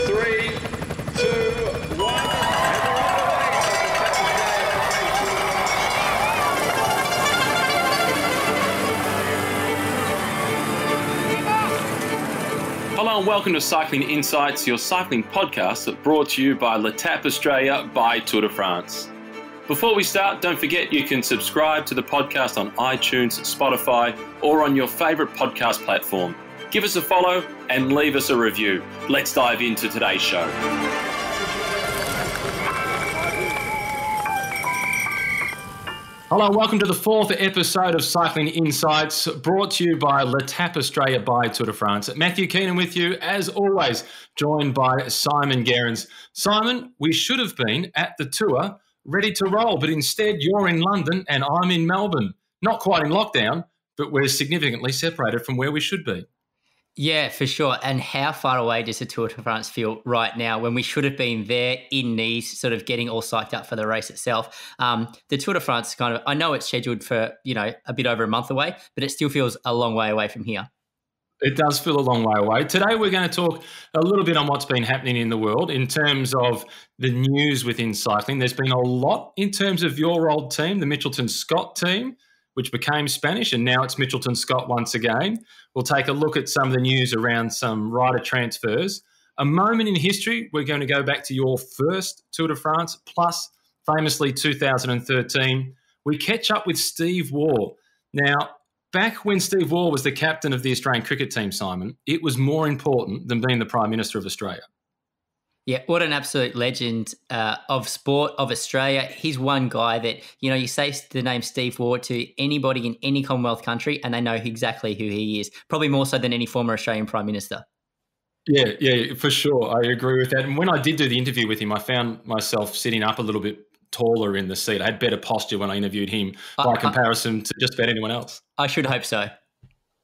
3, 2, 1. Hello and welcome to Cycling Insights, your cycling podcast brought to you by L'Etape Australia by Tour de France. Before we start, don't forget you can subscribe to the podcast on iTunes, Spotify, or on your favourite podcast platform. Give us a follow and leave us a review. Let's dive into today's show. Hello and welcome to the fourth episode of Cycling Insights, brought to you by L'Etape Australia by Tour de France. Matthew Keenan with you, as always, joined by Simon Gerrans. Simon, we should have been at the tour, ready to roll, but instead you're in London and I'm in Melbourne. Not quite in lockdown, but we're significantly separated from where we should be. Yeah, for sure. And how far away does the Tour de France feel right now when we should have been there in Nice, sort of getting all psyched up for the race itself? The Tour de France kind of, I know it's scheduled for, a bit over a month away, but it still feels a long way away from here. It does feel a long way away. Today, we're going to talk a little bit on what's been happening in the world in terms of the news within cycling. There's been a lot in terms of your old team, the Mitchelton-SCOTT team, which became Spanish, and now it's Mitchelton-SCOTT once again. We'll take a look at some of the news around some rider transfers. A moment in history, we're going to go back to your first Tour de France, plus famously 2013. We catch up with Steve Waugh. Now, back when Steve Waugh was the captain of the Australian cricket team, Simon, it was more important than being the Prime Minister of Australia. Yeah, what an absolute legend of sport, of Australia. He's one guy that, you say the name Steve Waugh to anybody in any Commonwealth country and they know exactly who he is, probably more so than any former Australian Prime Minister. Yeah, for sure. I agree with that. And when I did do the interview with him, I found myself sitting up a little bit taller in the seat. I had better posture when I interviewed him by comparison to just about anyone else. I should hope so.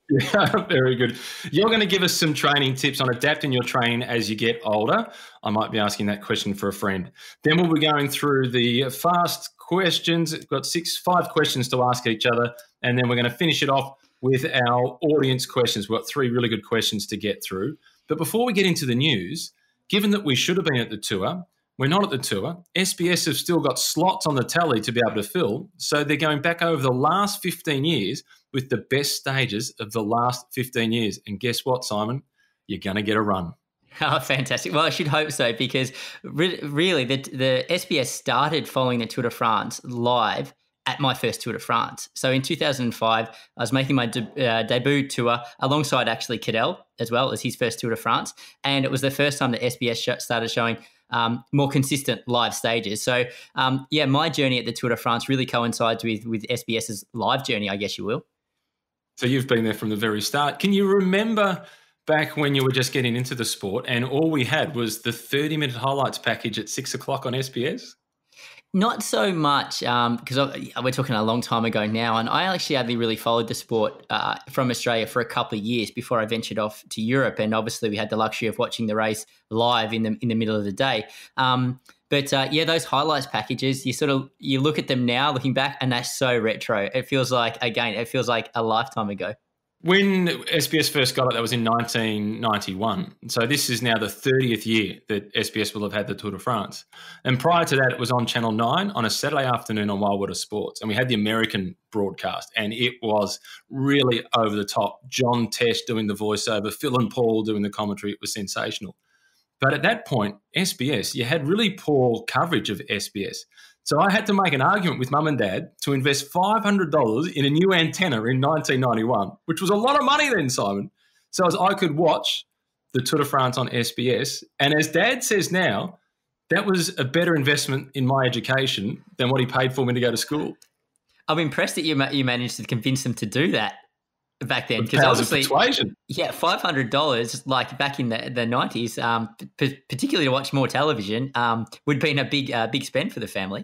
Yeah, very good. You're going to give us some training tips on adapting your training as you get older. I might be asking that question for a friend. Then we'll be going through the fast questions. We've got 5 questions to ask each other, and then we're going to finish it off with our audience questions. We've got 3 really good questions to get through. But before we get into the news, given that we should have been at the tour, we're not at the tour. SBS have still got slots on the tally to be able to fill, so they're going back over the last 15 years with the best stages of the last 15 years. And guess what, Simon? You're going to get a run. Oh, fantastic. Well, I should hope so, because really the SBS started following the Tour de France live at my first Tour de France. So in 2005, I was making my debut tour alongside actually Cadel as well as his first Tour de France. And it was the first time that SBS started showing more consistent live stages. So, my journey at the Tour de France really coincides with SBS's live journey, I guess you will. So you've been there from the very start. Can you remember back when you were just getting into the sport and all we had was the 30-minute highlights package at 6 o'clock on SBS? Not so much, because we're talking a long time ago now, and I actually only really followed the sport from Australia for a couple of years before I ventured off to Europe, and obviously we had the luxury of watching the race live in the middle of the day. But those highlights packages, you look at them now, looking back, and they're so retro. It feels like a lifetime ago. When SBS first got it, that was in 1991. So this is now the 30th year that SBS will have had the Tour de France. And prior to that, it was on Channel 9 on a Saturday afternoon on Wild Water Sports. And we had the American broadcast, and it was really over the top. John Tesh doing the voiceover, Phil and Paul doing the commentary. It was sensational. But at that point, SBS, you had really poor coverage of SBS. So I had to make an argument with mum and dad to invest $500 in a new antenna in 1991, which was a lot of money then, Simon. So as I could watch the Tour de France on SBS. And as Dad says now, that was a better investment in my education than what he paid for me to go to school. I'm impressed that you managed to convince them to do that back then. Because obviously, persuasion. Yeah, $500, like back in the 90s, particularly to watch more television, would have been a big spend for the family.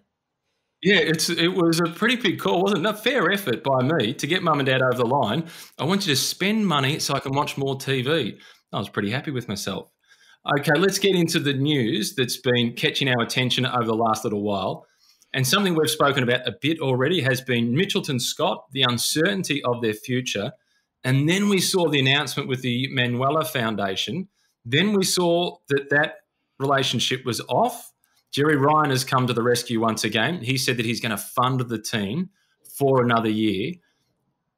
Yeah, it was a pretty big call, wasn't it? A fair effort by me to get mum and dad over the line. I want you to spend money so I can watch more TV. I was pretty happy with myself. Okay, let's get into the news that's been catching our attention over the last little while. And something we've spoken about a bit already has been Mitchelton-SCOTT, the uncertainty of their future. And then we saw the announcement with the Manuela Foundation. Then we saw that relationship was off. Jerry Ryan has come to the rescue once again. He said that he's going to fund the team for another year.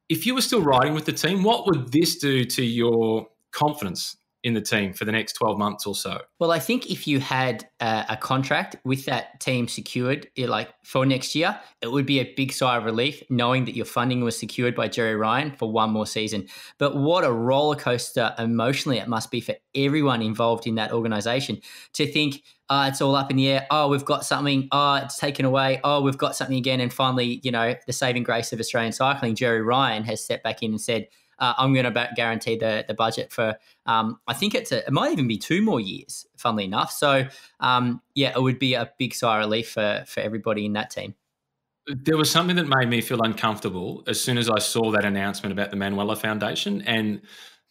If you were still riding with the team, what would this do to your confidence in the team for the next 12 months or so? Well, I think if you had a contract with that team secured, like for next year, it would be a big sigh of relief knowing that your funding was secured by Jerry Ryan for one more season. But what a roller coaster emotionally it must be for everyone involved in that organization to think, it's all up in the air. Oh, we've got something. Oh, it's taken away. Oh, we've got something again. And finally, the saving grace of Australian cycling, Jerry Ryan has stepped back in and said, I'm going to guarantee the budget for, I think it might even be 2 more years, funnily enough. So, it would be a big sigh of relief for everybody in that team. There was something that made me feel uncomfortable as soon as I saw that announcement about the Manuela Foundation and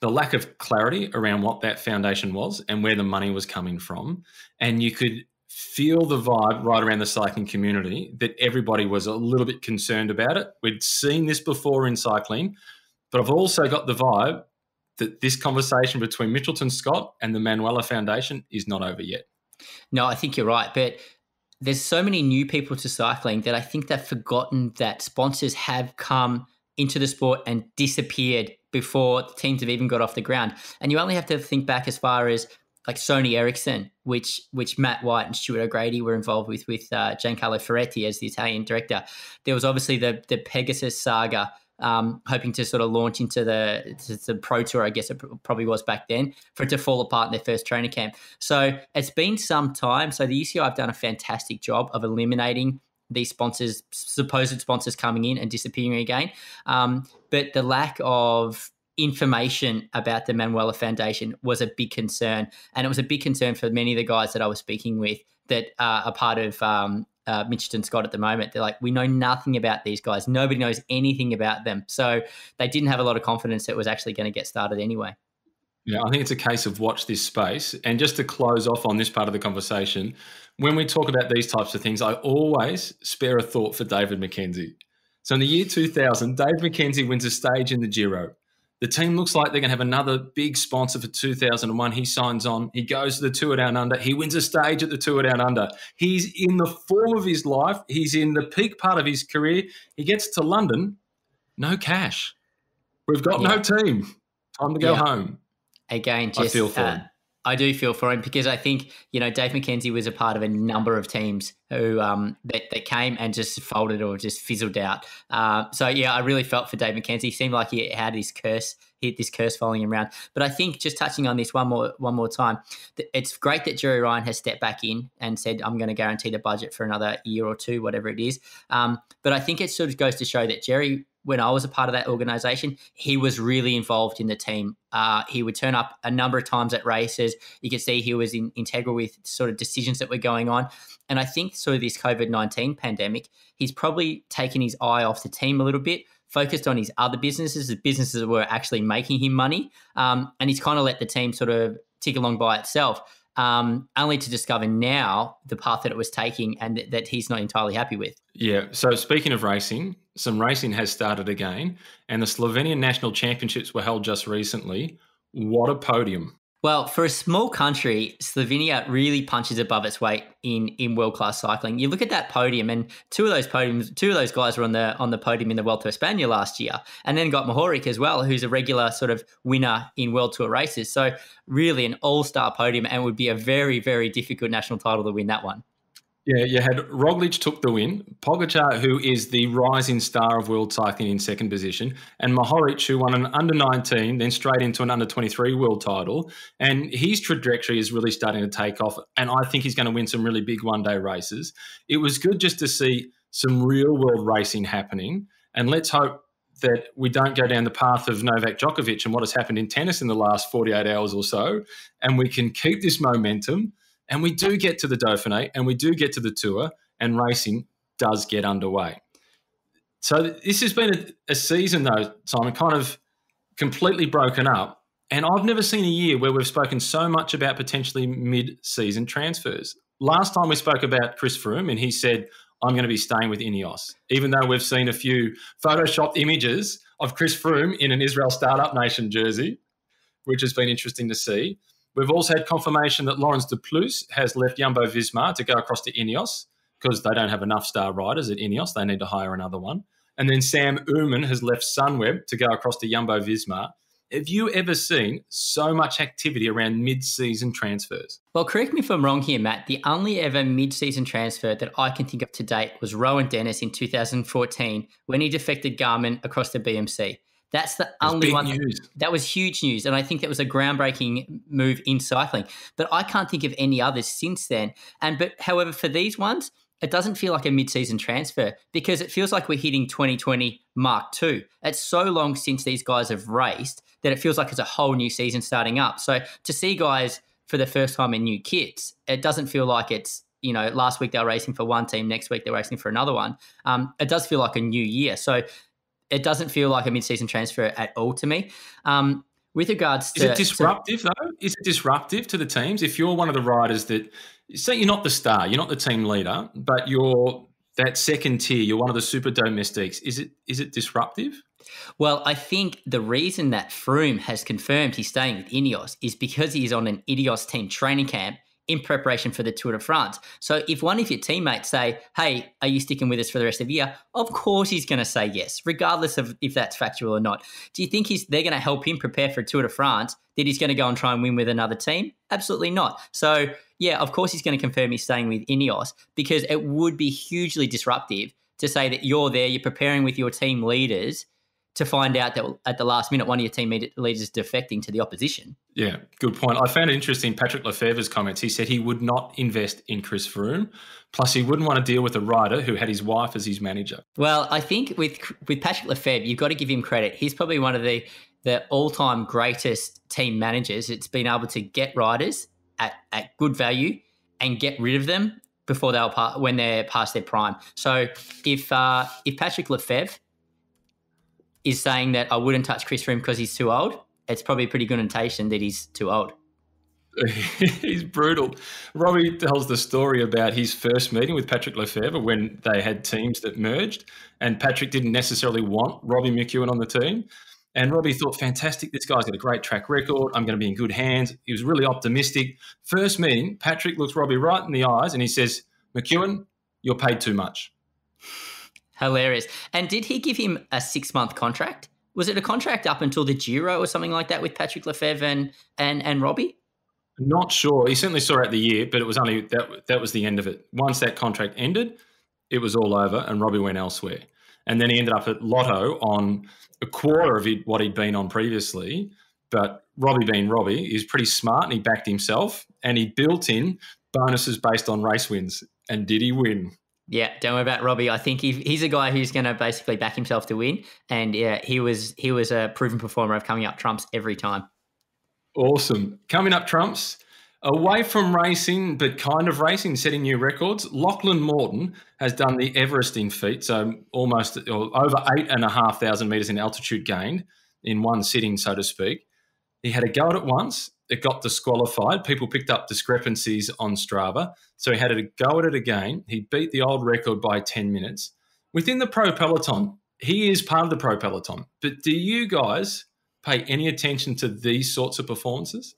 the lack of clarity around what that foundation was and where the money was coming from. And you could feel the vibe right around the cycling community that everybody was a little bit concerned about it. We'd seen this before in cycling, but I've also got the vibe that this conversation between Mitchelton-SCOTT and the Manuela Foundation is not over yet. No, I think you're right. But there's so many new people to cycling that I think they've forgotten that sponsors have come into the sport and disappeared before the teams have even got off the ground. And you only have to think back as far as like Sony Ericsson, which Matt White and Stuart O'Grady were involved with Giancarlo Ferretti as the Italian director. There was obviously the Pegasus saga, hoping to sort of launch into the Pro Tour, I guess it probably was back then, for it to fall apart in their first training camp. So it's been some time. So the UCI have done a fantastic job of eliminating these sponsors, supposed sponsors coming in and disappearing again. But the lack of information about the Manuela Foundation was a big concern. And it was a big concern for many of the guys that I was speaking with that are part of Mitchelton-SCOTT at the moment. They're like, we know nothing about these guys. Nobody knows anything about them. So they didn't have a lot of confidence that it was actually going to get started anyway. Yeah, I think it's a case of watch this space. And just to close off on this part of the conversation, when we talk about these types of things, I always spare a thought for David Mckenzie. So in the year 2000, Dave Mckenzie wins a stage in the Giro. The team looks like they're going to have another big sponsor for 2001. He signs on. He goes to the Tour Down Under. He wins a stage at the Tour Down Under. He's in the form of his life. He's in the peak part of his career. He gets to London, no cash. We've got no team. Time to go home. Again, I feel for him. I do feel for him because I think, Dave Mckenzie was a part of a number of teams who that came and just folded or just fizzled out. I really felt for Dave Mckenzie. He seemed like he had this curse following him around. But I think just touching on this one more time, it's great that Jerry Ryan has stepped back in and said, I'm going to guarantee the budget for another year or two, whatever it is. But I think it sort of goes to show that Jerry, when I was a part of that organization, he was really involved in the team. He would turn up a number of times at races. You could see he was integral with sort of decisions that were going on. And I think sort of this COVID-19 pandemic, he's probably taken his eye off the team a little bit, focused on his other businesses, the businesses that were actually making him money. And he's kind of let the team sort of tick along by itself, only to discover now the path that it was taking and that he's not entirely happy with. Yeah. So speaking of racing, some racing has started again, and the Slovenian National Championships were held just recently. What a podium. Well, for a small country, Slovenia really punches above its weight in world-class cycling. You look at that podium, and two of those guys were on the podium in the Vuelta a España last year, and then got Mohoric as well, who's a regular sort of winner in World Tour races. So really an all-star podium, and would be a very, very difficult national title to win that one. Yeah, you had Roglic took the win, Pogačar, who is the rising star of world cycling, in second position, and Mohoric, who won an under-19, then straight into an under-23 world title. And his trajectory is really starting to take off, and I think he's going to win some really big one-day races. It was good just to see some real-world racing happening, and let's hope that we don't go down the path of Novak Djokovic and what has happened in tennis in the last 48 hours or so, and we can keep this momentum. And we do get to the Dauphiné and we do get to the Tour, and racing does get underway. So this has been a season, though, Simon, kind of completely broken up. And I've never seen a year where we've spoken so much about potentially mid-season transfers. Last time we spoke about Chris Froome, and he said, I'm going to be staying with Ineos, even though we've seen a few photoshopped images of Chris Froome in an Israel Startup Nation jersey, which has been interesting to see. We've also had confirmation that Laurens de Plus has left Jumbo-Visma to go across to Ineos because they don't have enough star riders at Ineos. They need to hire another one. And then Sam Ullman has left Sunweb to go across to Jumbo-Visma. Have you ever seen so much activity around mid-season transfers? Well, correct me if I'm wrong here, Matt. The only ever mid-season transfer that I can think of to date was Rowan Dennis in 2014 when he defected Garmin across to BMC. That's the only one. News. That was huge news. And I think that was a groundbreaking move in cycling. But I can't think of any others since then. However, for these ones, it doesn't feel like a mid-season transfer because it feels like we're hitting 2020 Mark II. It's so long since these guys have raced that it feels like it's a whole new season starting up. So to see guys for the first time in new kits, it doesn't feel like it's, last week they were racing for one team, next week they're racing for another one. It does feel like a new year. So it doesn't feel like a mid-season transfer at all to me. With regards to... Is it disruptive, though? Is it disruptive to the teams? If you're one of the riders that... Say you're not the star, you're not the team leader, but you're that second tier, you're one of the super domestiques. Is it disruptive? Well, I think the reason that Froome has confirmed he's staying with Ineos is because he's on an Ineos team training camp in preparation for the Tour de France. So if one of your teammates say, hey, are you sticking with us for the rest of the year? Of course he's going to say yes, regardless of if that's factual or not. Do you think they're going to help him prepare for a Tour de France that he's going to go and try and win with another team? Absolutely not. So, yeah, of course he's going to confirm he's staying with Ineos because it would be hugely disruptive to say that you're there, you're preparing with your team leaders to find out that at the last minute one of your team leaders is defecting to the opposition. Yeah, good point. I found it interesting, Patrick Lefevere's comments. He said he would not invest in Chris Froome, plus he wouldn't want to deal with a rider who had his wife as his manager. Well, I think with Patrick Lefevere, you've got to give him credit. He's probably one of the all-time greatest team managers. It's been able to get riders at good value and get rid of them before when they're past their prime. So if Patrick Lefevere is saying that I wouldn't touch Chris Froome because he's too old, it's probably a pretty good indication that he's too old. He's brutal. Robbie tells the story about his first meeting with Patrick Lefevere when they had teams that merged, and Patrick didn't necessarily want Robbie McEwen on the team. And Robbie thought, fantastic, this guy's got a great track record. I'm going to be in good hands. He was really optimistic. First meeting, Patrick looks Robbie right in the eyes and he says, McEwen, you're paid too much. Hilarious. And did he give him a 6-month contract? Was it a contract up until the Giro or something like that with Patrick Lefevere and Robbie? Not sure. He certainly saw out the year, but it was only that was the end of it. Once that contract ended, it was all over and Robbie went elsewhere. And then he ended up at Lotto on a quarter of what he'd been on previously. But Robbie being Robbie, he's pretty smart and he backed himself and he built in bonuses based on race wins. And did he win? Yeah, don't worry about Robbie. I think he's a guy who's going to basically back himself to win. And yeah, he was a proven performer of coming up trumps every time. Awesome. Coming up trumps, away from racing, but kind of racing, setting new records, Lachlan Morton has done the Everesting feat, so almost over 8,500 metres in altitude gained in one sitting, so to speak. He had a go at it once. It got disqualified. People picked up discrepancies on Strava. So he had a go at it again. He beat the old record by 10 minutes. Within the pro peloton, he is part of the pro peloton. But do you guys pay any attention to these sorts of performances?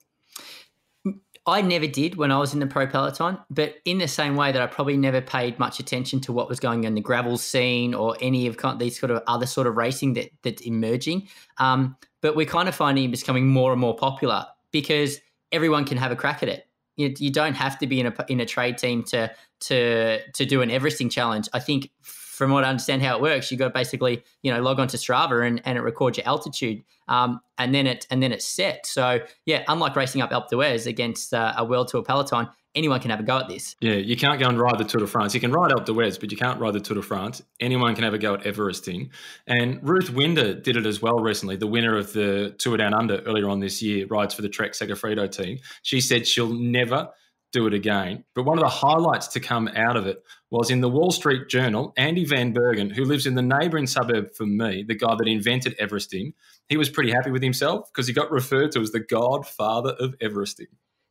I never did when I was in the pro peloton, but in the same way that I probably never paid much attention to what was going on in the gravel scene or any of these sort of other sort of racing that's emerging. But we're kind of finding it becoming more and more popular because everyone can have a crack at it. You don't have to be in a trade team to do an Everesting challenge. I think from what I understand how it works, you got to basically log on to Strava and it records your altitude, and then it's set. So yeah, unlike racing up Alpe d'Huez against a World Tour peloton, anyone can have a go at this. Yeah, you can't go and ride the Tour de France. You can ride Alpe d'Huez, but you can't ride the Tour de France. Anyone can have a go at Everesting. And Ruth Winder did it as well recently, the winner of the Tour Down Under earlier on this year, rides for the Trek Segafredo team. She said she'll never do it again. But one of the highlights to come out of it was in the Wall Street Journal, Andy Van Bergen, who lives in the neighbouring suburb from me, the guy that invented Everesting, he was pretty happy with himself because he got referred to as the godfather of Everesting.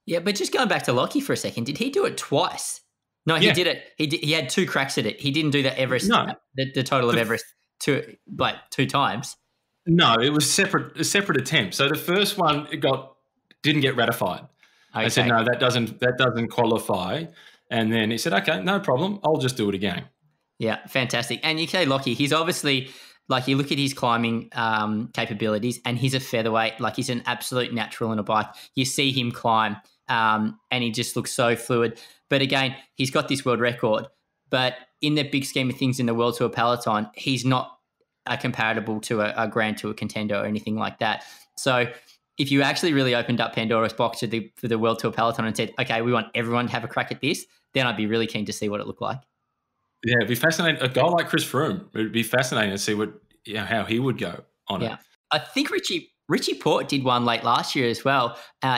Yeah, but just going back to Lockie for a second, did he do it twice? No, he did it. He had 2 cracks at it. He didn't do the Everest, the total of Everest two times. No, it was a separate attempt. So the first one didn't get ratified. I said, no, that doesn't qualify. And then he said, okay, no problem. I'll just do it again. Yeah, fantastic. And you say Lockie, he's obviously, like, you look at his climbing capabilities and he's a featherweight. Like, he's an absolute natural on a bike. You see him climb and he just looks so fluid. But again, he's got this world record. But in the big scheme of things in the World Tour peloton, he's not comparable to a Grand Tour contender or anything like that. So if you actually really opened up Pandora's box for the World Tour peloton and said, okay, we want everyone to have a crack at this, then I'd be really keen to see what it looked like. Yeah, it'd be fascinating. A guy like Chris Froome, it'd be fascinating to see how he would go on it. I think Richie Porte did one late last year as well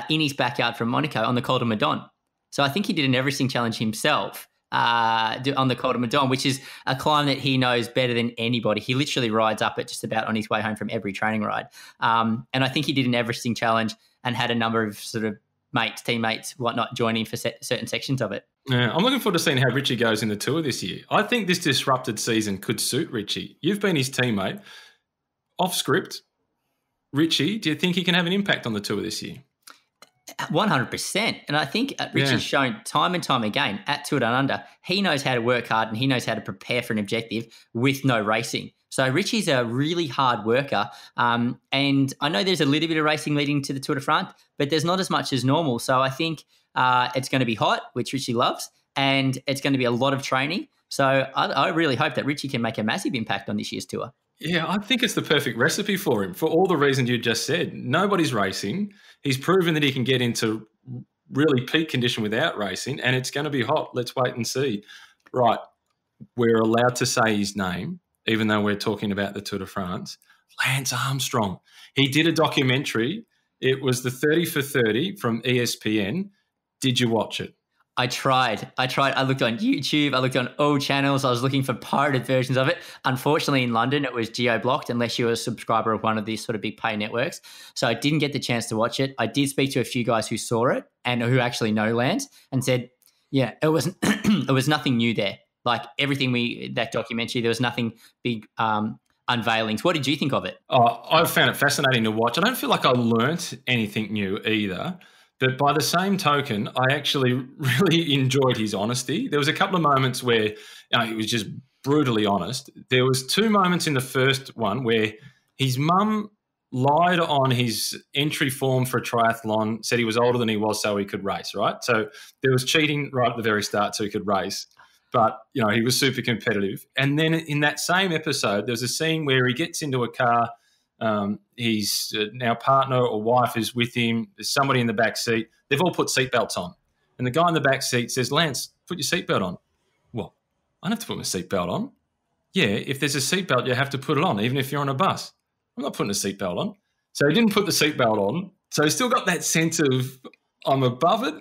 in his backyard from Monaco on the Col de Madone. So I think he did an Everesting Challenge himself on the Col de Madone, which is a climb that he knows better than anybody. He literally rides up it just about on his way home from every training ride. And I think he did an Everesting Challenge and had a number of sort of teammates, whatnot, join in for certain sections of it. Yeah, I'm looking forward to seeing how Richie goes in the Tour this year. I think this disrupted season could suit Richie. You've been his teammate. Off script, Richie, do you think he can have an impact on the Tour this year? 100%. And I think Richie's shown time and time again at Tour Down Under, he knows how to work hard and he knows how to prepare for an objective with no racing. So Richie's a really hard worker. And I know there's a little bit of racing leading to the Tour de France, but there's not as much as normal. So I think it's going to be hot, which Richie loves, and it's going to be a lot of training. So I really hope that Richie can make a massive impact on this year's Tour. Yeah, I think it's the perfect recipe for him for all the reasons you just said. Nobody's racing. He's proven that he can get into really peak condition without racing, and it's going to be hot. Let's wait and see. Right, we're allowed to say his name, even though we're talking about the Tour de France. Lance Armstrong. He did a documentary. It was the 30 for 30 from ESPN. Did you watch it? I tried. I looked on YouTube. I looked on all channels. I was looking for pirated versions of it. Unfortunately, in London, it was geo-blocked unless you were a subscriber of one of these sort of big pay networks. So I didn't get the chance to watch it. I did speak to a few guys who saw it and who actually know Lance and said, yeah, it was it was nothing new there. Like everything that documentary, there was nothing big unveilings. What did you think of it? Oh, I found it fascinating to watch. I don't feel like I learnt anything new either. But by the same token, I actually really enjoyed his honesty. There was a couple of moments where he was just brutally honest. There was 2 moments in the first one where his mum lied on his entry form for a triathlon, said he was older than he was so he could race, right? So there was cheating right at the very start so he could race. But, he was super competitive. And then in that same episode, there's a scene where he gets into a car. His now partner or wife is with him. There's somebody in the back seat. They've all put seatbelts on. And the guy in the back seat says, Lance, put your seatbelt on. Well, I don't have to put my seatbelt on. Yeah, if there's a seatbelt, you have to put it on, even if you're on a bus. I'm not putting a seatbelt on. So he didn't put the seatbelt on. So he's still got that sense of I'm above it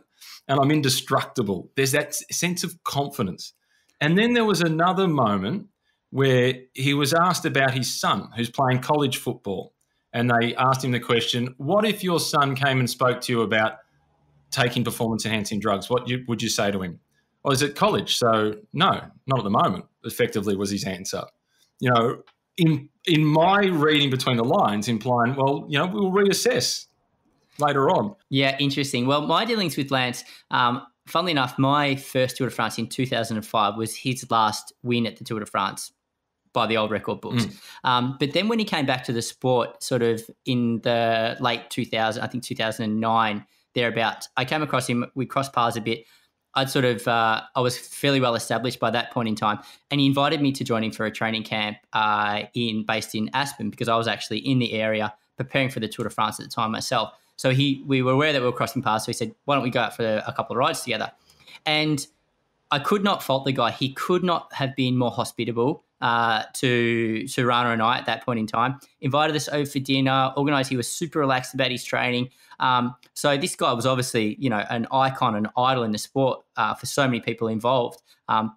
and I'm indestructible. There's that sense of confidence. And then there was another moment where he was asked about his son who's playing college football. And they asked him the question, what if your son came and spoke to you about taking performance-enhancing drugs? What would you say to him? Well, he's at college, so no, not at the moment, effectively was his answer. In my reading between the lines, implying, well, we'll reassess later on. Yeah, interesting. Well, my dealings with Lance, funnily enough, my first Tour de France in 2005 was his last win at the Tour de France by the old record books. But then when he came back to the sport sort of in the late 2000, I think 2009, thereabouts, I came across him. We crossed paths a bit. I was fairly well established by that point in time. And he invited me to join him for a training camp based in Aspen because I was actually in the area preparing for the Tour de France at the time myself. So we were aware that we were crossing paths. So he said, why don't we go out for a couple of rides together? And I could not fault the guy. He could not have been more hospitable to Rana and I at that point in time. Invited us over for dinner, organised. He was super relaxed about his training. So this guy was obviously, an icon, an idol in the sport for so many people involved,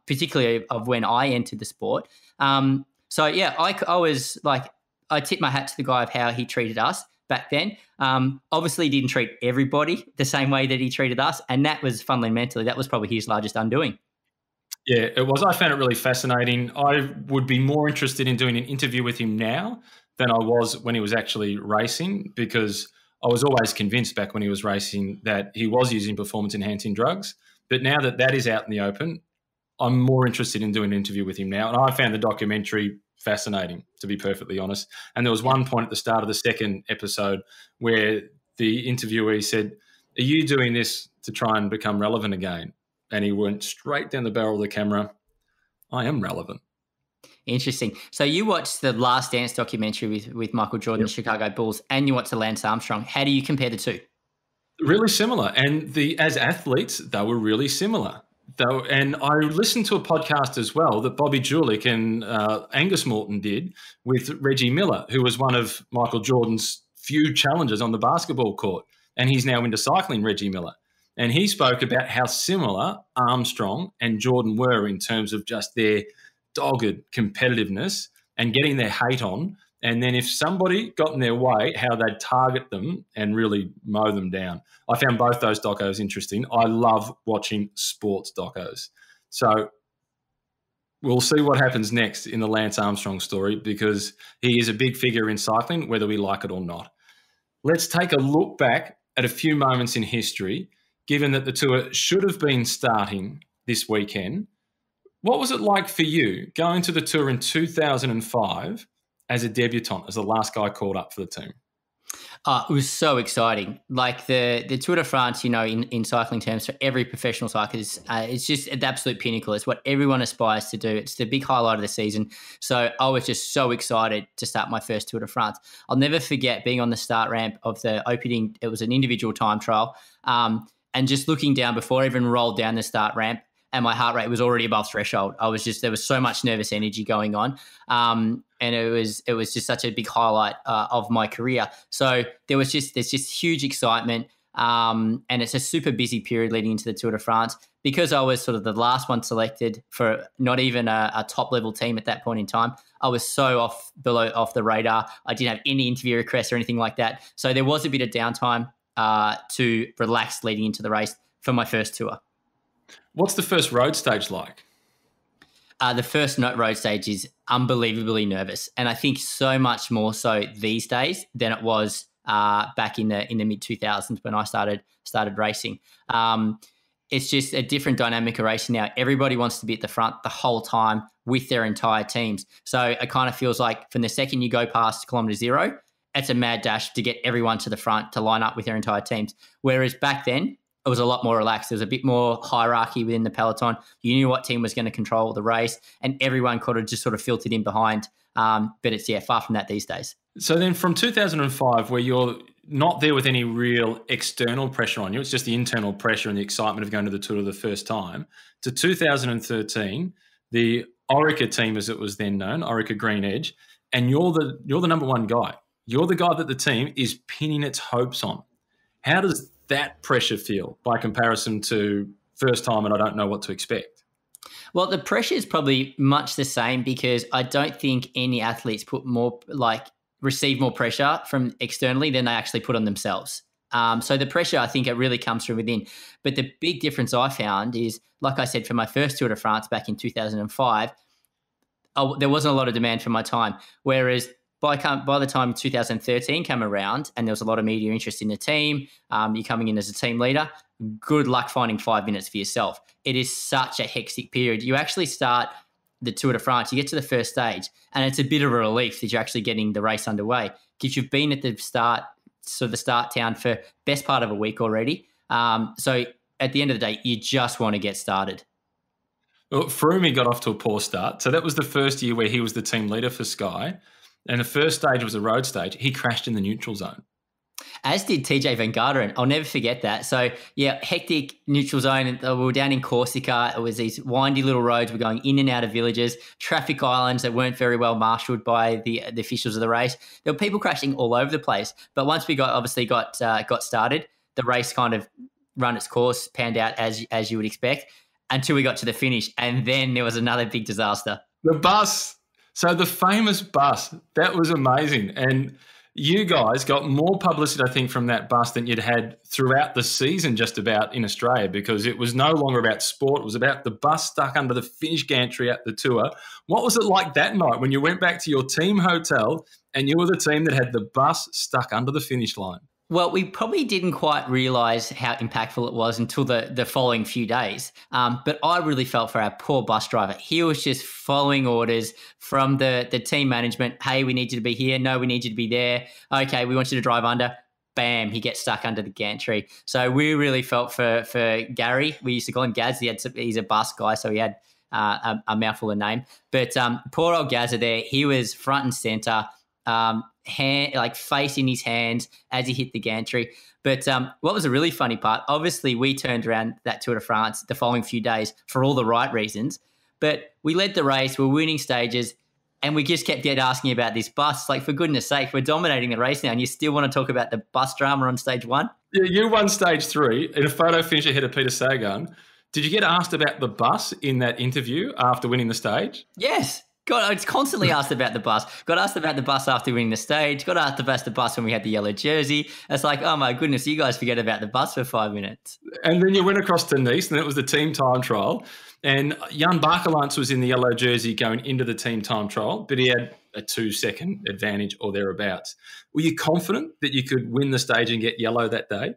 particularly of when I entered the sport. So yeah, I was like, I tipped my hat to the guy of how he treated us back then. Obviously didn't treat everybody the same way that he treated us. And that was fundamentally, that was probably his largest undoing. Yeah, it was. I found it really fascinating. I would be more interested in doing an interview with him now than I was when he was actually racing because I was always convinced back when he was racing that he was using performance-enhancing drugs. But now that that is out in the open, I'm more interested in doing an interview with him now. And I found the documentary fascinating, to be perfectly honest. And there was one point at the start of the second episode where the interviewee said, "Are you doing this to try and become relevant again?" And he went straight down the barrel of the camera, "I am relevant." Interesting. So you watched the Last Dance documentary with Michael Jordan, the Chicago Bulls, and you watched the Lance Armstrong. How do you compare the two? Really similar. And as athletes, they were really similar. And I listened to a podcast as well that Bobby Julich and Angus Morton did with Reggie Miller, who was one of Michael Jordan's few challengers on the basketball court. And he's now into cycling, Reggie Miller. And he spoke about how similar Armstrong and Jordan were in terms of just their dogged competitiveness and getting their hate on. And then if somebody got in their way, how they'd target them and really mow them down. I found both those docos interesting. I love watching sports docos. So we'll see what happens next in the Lance Armstrong story, because he is a big figure in cycling, whether we like it or not. Let's take a look back at a few moments in history, given that the tour should have been starting this weekend. What was it like for you going to the tour in 2005 as a debutant, as the last guy called up for the team? It was so exciting. Like the Tour de France, in cycling terms, for every professional cyclist, it's just the absolute pinnacle. It's what everyone aspires to do. It's the big highlight of the season. So I was just so excited to start my first Tour de France. I'll never forget being on the start ramp of the opening. It was an individual time trial, and just looking down before I even rolled down the start ramp, and my heart rate was already above threshold. There was so much nervous energy going on. And it was just such a big highlight of my career. So there's just huge excitement. And it's a super busy period leading into the Tour de France, because I was sort of the last one selected for not even a top level team at that point in time. I was so off the radar. I didn't have any interview requests or anything like that. So there was a bit of downtime to relax leading into the race for my first tour. What's the first road stage like? The first road stage is unbelievably nervous, and I think so much more so these days than it was back in the mid 2000s when I started racing. It's just a different dynamic of racing now. Everybody wants to be at the front the whole time with their entire teams. So it kind of feels like from the second you go past kilometre zero, it's a mad dash to get everyone to the front to line up with their entire teams. Whereas back then, it was a lot more relaxed. There was a bit more hierarchy within the peloton. You knew what team was going to control the race, and everyone could have just sort of filtered in behind. But it's, far from that these days. So then from 2005, where you're not there with any real external pressure on you, it's just the internal pressure and the excitement of going to the Tour the first time, to 2013, the Orica team, as it was then known, Orica Green Edge, and you're the number one guy. You're the guy that the team is pinning its hopes on. How does that pressure feel by comparison to first time and I don't know what to expect? Well, the pressure is probably much the same, because I don't think any athletes receive more pressure from externally than they actually put on themselves. So the pressure, I think, it really comes from within. But the big difference I found is, like I said, for my first Tour de France back in 2005, there wasn't a lot of demand for my time. Whereas by the time 2013 came around and there was a lot of media interest in the team, you're coming in as a team leader, good luck finding 5 minutes for yourself. It is such a hectic period. You actually start the Tour de France, you get to the first stage, and it's a bit of a relief that you're actually getting the race underway, because you've been at the start town for best part of a week already. So at the end of the day, you just want to get started. Well, Froome got off to a poor start. So that was the first year where he was the team leader for Sky. And the first stage was a road stage. He crashed in the neutral zone. As did TJ Van Garderen. I'll never forget that. So, hectic neutral zone. We were down in Corsica. It was these windy little roads. We're going in and out of villages, traffic islands that weren't very well marshalled by the officials of the race. There were people crashing all over the place. But once we got started, the race kind of run its course, panned out as you would expect, until we got to the finish. And then there was another big disaster. The bus. So the famous bus, that was amazing. And you guys got more publicity, I think, from that bus than you'd had throughout the season just about in Australia, because it was no longer about sport. It was about the bus stuck under the finish gantry at the Tour. What was it like that night when you went back to your team hotel and you were the team that had the bus stuck under the finish line? Well, we probably didn't quite realise how impactful it was until the following few days. But I really felt for our poor bus driver. He was just following orders from the team management. Hey, we need you to be here. No, we need you to be there. Okay, we want you to drive under. Bam, he gets stuck under the gantry. So we really felt for Gary. We used to call him Gaz. He's a bus guy, so he had a mouthful of name. But poor old Gazza there, he was front and centre, face in his hands as he hit the gantry. But what was a really funny part, obviously we turned around that Tour de France the following few days for all the right reasons, but we led the race, we're winning stages, and we just kept asking about this bus. Like, for goodness sake, we're dominating the race now, and you still want to talk about the bus drama on stage 1? Yeah, you won stage 3 in a photo finish ahead of Peter Sagan. Did you get asked about the bus in that interview after winning the stage? Yes. God, it's constantly asked about the bus. Got asked about the bus after winning the stage. Got asked about the bus when we had the yellow jersey. It's like, oh my goodness, you guys forget about the bus for 5 minutes. And then you went across to Nice, and it was the team time trial. And Jan Bakelants was in the yellow jersey going into the team time trial, but he had a 2-second advantage or thereabouts. Were you confident that you could win the stage and get yellow that day?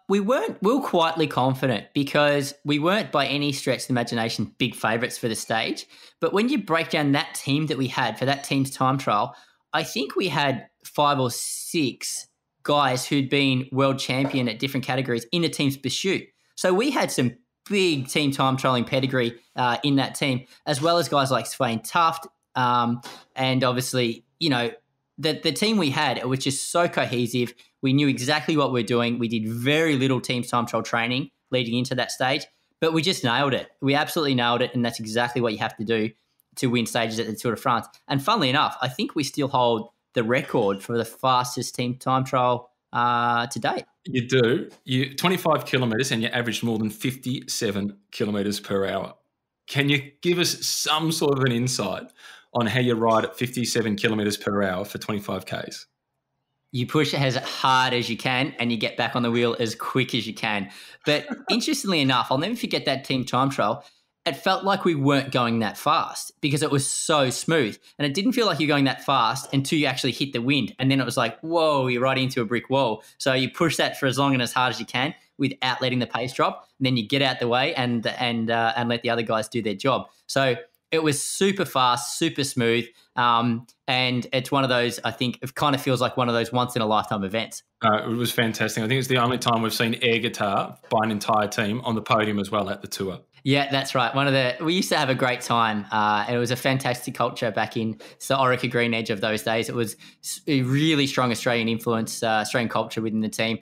We were quietly confident because we weren't by any stretch of the imagination big favourites for the stage. But when you break down that team that we had for that team's time trial, I think we had 5 or 6 guys who'd been world champion at different categories in the team's pursuit. So we had some big team time trialing pedigree in that team, as well as guys like Svein Tuft. And obviously, you know, the team we had, it was just so cohesive. We knew exactly what we're doing. We did very little team time trial training leading into that stage, but we just nailed it. We absolutely nailed it, and that's exactly what you have to do to win stages at the Tour de France. And funnily enough, I think we still hold the record for the fastest team time trial to date. You do. 25 kilometres, and you averaged more than 57 kilometres per hour. Can you give us some sort of an insight on how you ride at 57 kilometres per hour for 25 Ks? You push it as hard as you can and you get back on the wheel as quick as you can. But interestingly enough, I'll never forget that team time trial. It felt like we weren't going that fast because it was so smooth. And it didn't feel like you're going that fast until you actually hit the wind. And then it was like, whoa, you're right into a brick wall. So you push that for as long and as hard as you can without letting the pace drop. And then you get out the way and let the other guys do their job. So it was super fast, super smooth. And it's one of those, I think, it kind of feels like one of those once-in-a-lifetime events. It was fantastic. I think it's the only time we've seen air guitar by an entire team on the podium as well at the Tour. Yeah, that's right. We used to have a great time. And it was a fantastic culture back in the Orica Green Edge of those days. It was a really strong Australian influence, Australian culture within the team,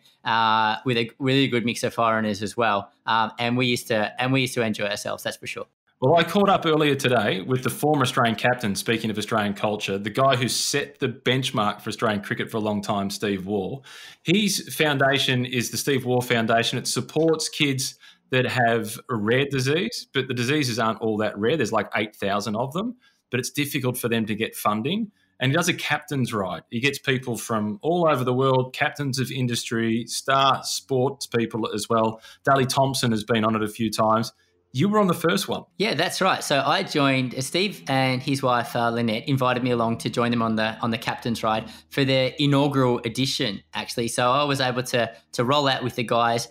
with a really good mix of foreigners as well. And we used to enjoy ourselves, that's for sure. Well, I caught up earlier today with the former Australian captain, speaking of Australian culture, the guy who set the benchmark for Australian cricket for a long time, Steve Waugh. His foundation is the Steve Waugh Foundation. It supports kids that have a rare disease, but the diseases aren't all that rare. There's like 8,000 of them, but it's difficult for them to get funding. And he does a captain's ride. He gets people from all over the world, captains of industry, star sports people as well. Daley Thompson has been on it a few times. You were on the first one. Yeah, that's right. So I joined, Steve and his wife, Lynette, invited me along to join them on the captain's ride for their inaugural edition, actually. So I was able to roll out with the guys.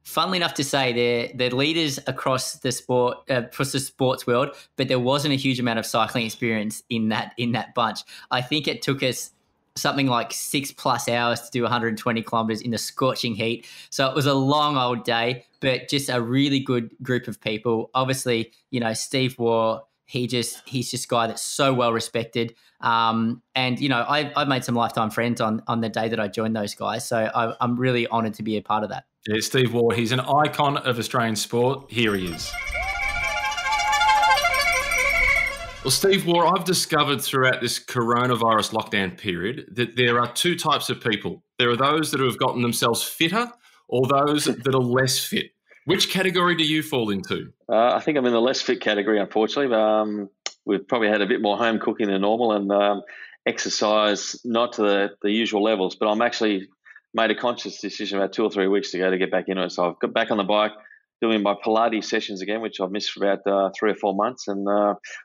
Funnily enough to say, they're leaders across the sports world, but there wasn't a huge amount of cycling experience in that bunch. I think it took us something like 6+ hours to do 120 kilometres in the scorching heat. So it was a long old day, but just a really good group of people. Obviously, you know, Steve Waugh, he's just a guy that's so well respected. And, you know, I've made some lifetime friends on the day that I joined those guys. So I'm really honoured to be a part of that. Yeah, Steve Waugh, he's an icon of Australian sport. Here he is. Well, Steve Waugh, I've discovered throughout this coronavirus lockdown period that there are 2 types of people. There are those that have gotten themselves fitter or those that are less fit. Which category do you fall into? I think I'm in the less fit category, unfortunately. We've probably had a bit more home cooking than normal and exercise not to the usual levels, but I'm actually made a conscious decision about 2 or 3 weeks ago to get back into it. So I've got back on the bike, doing my Pilates sessions again, which I've missed for about 3 or 4 months, and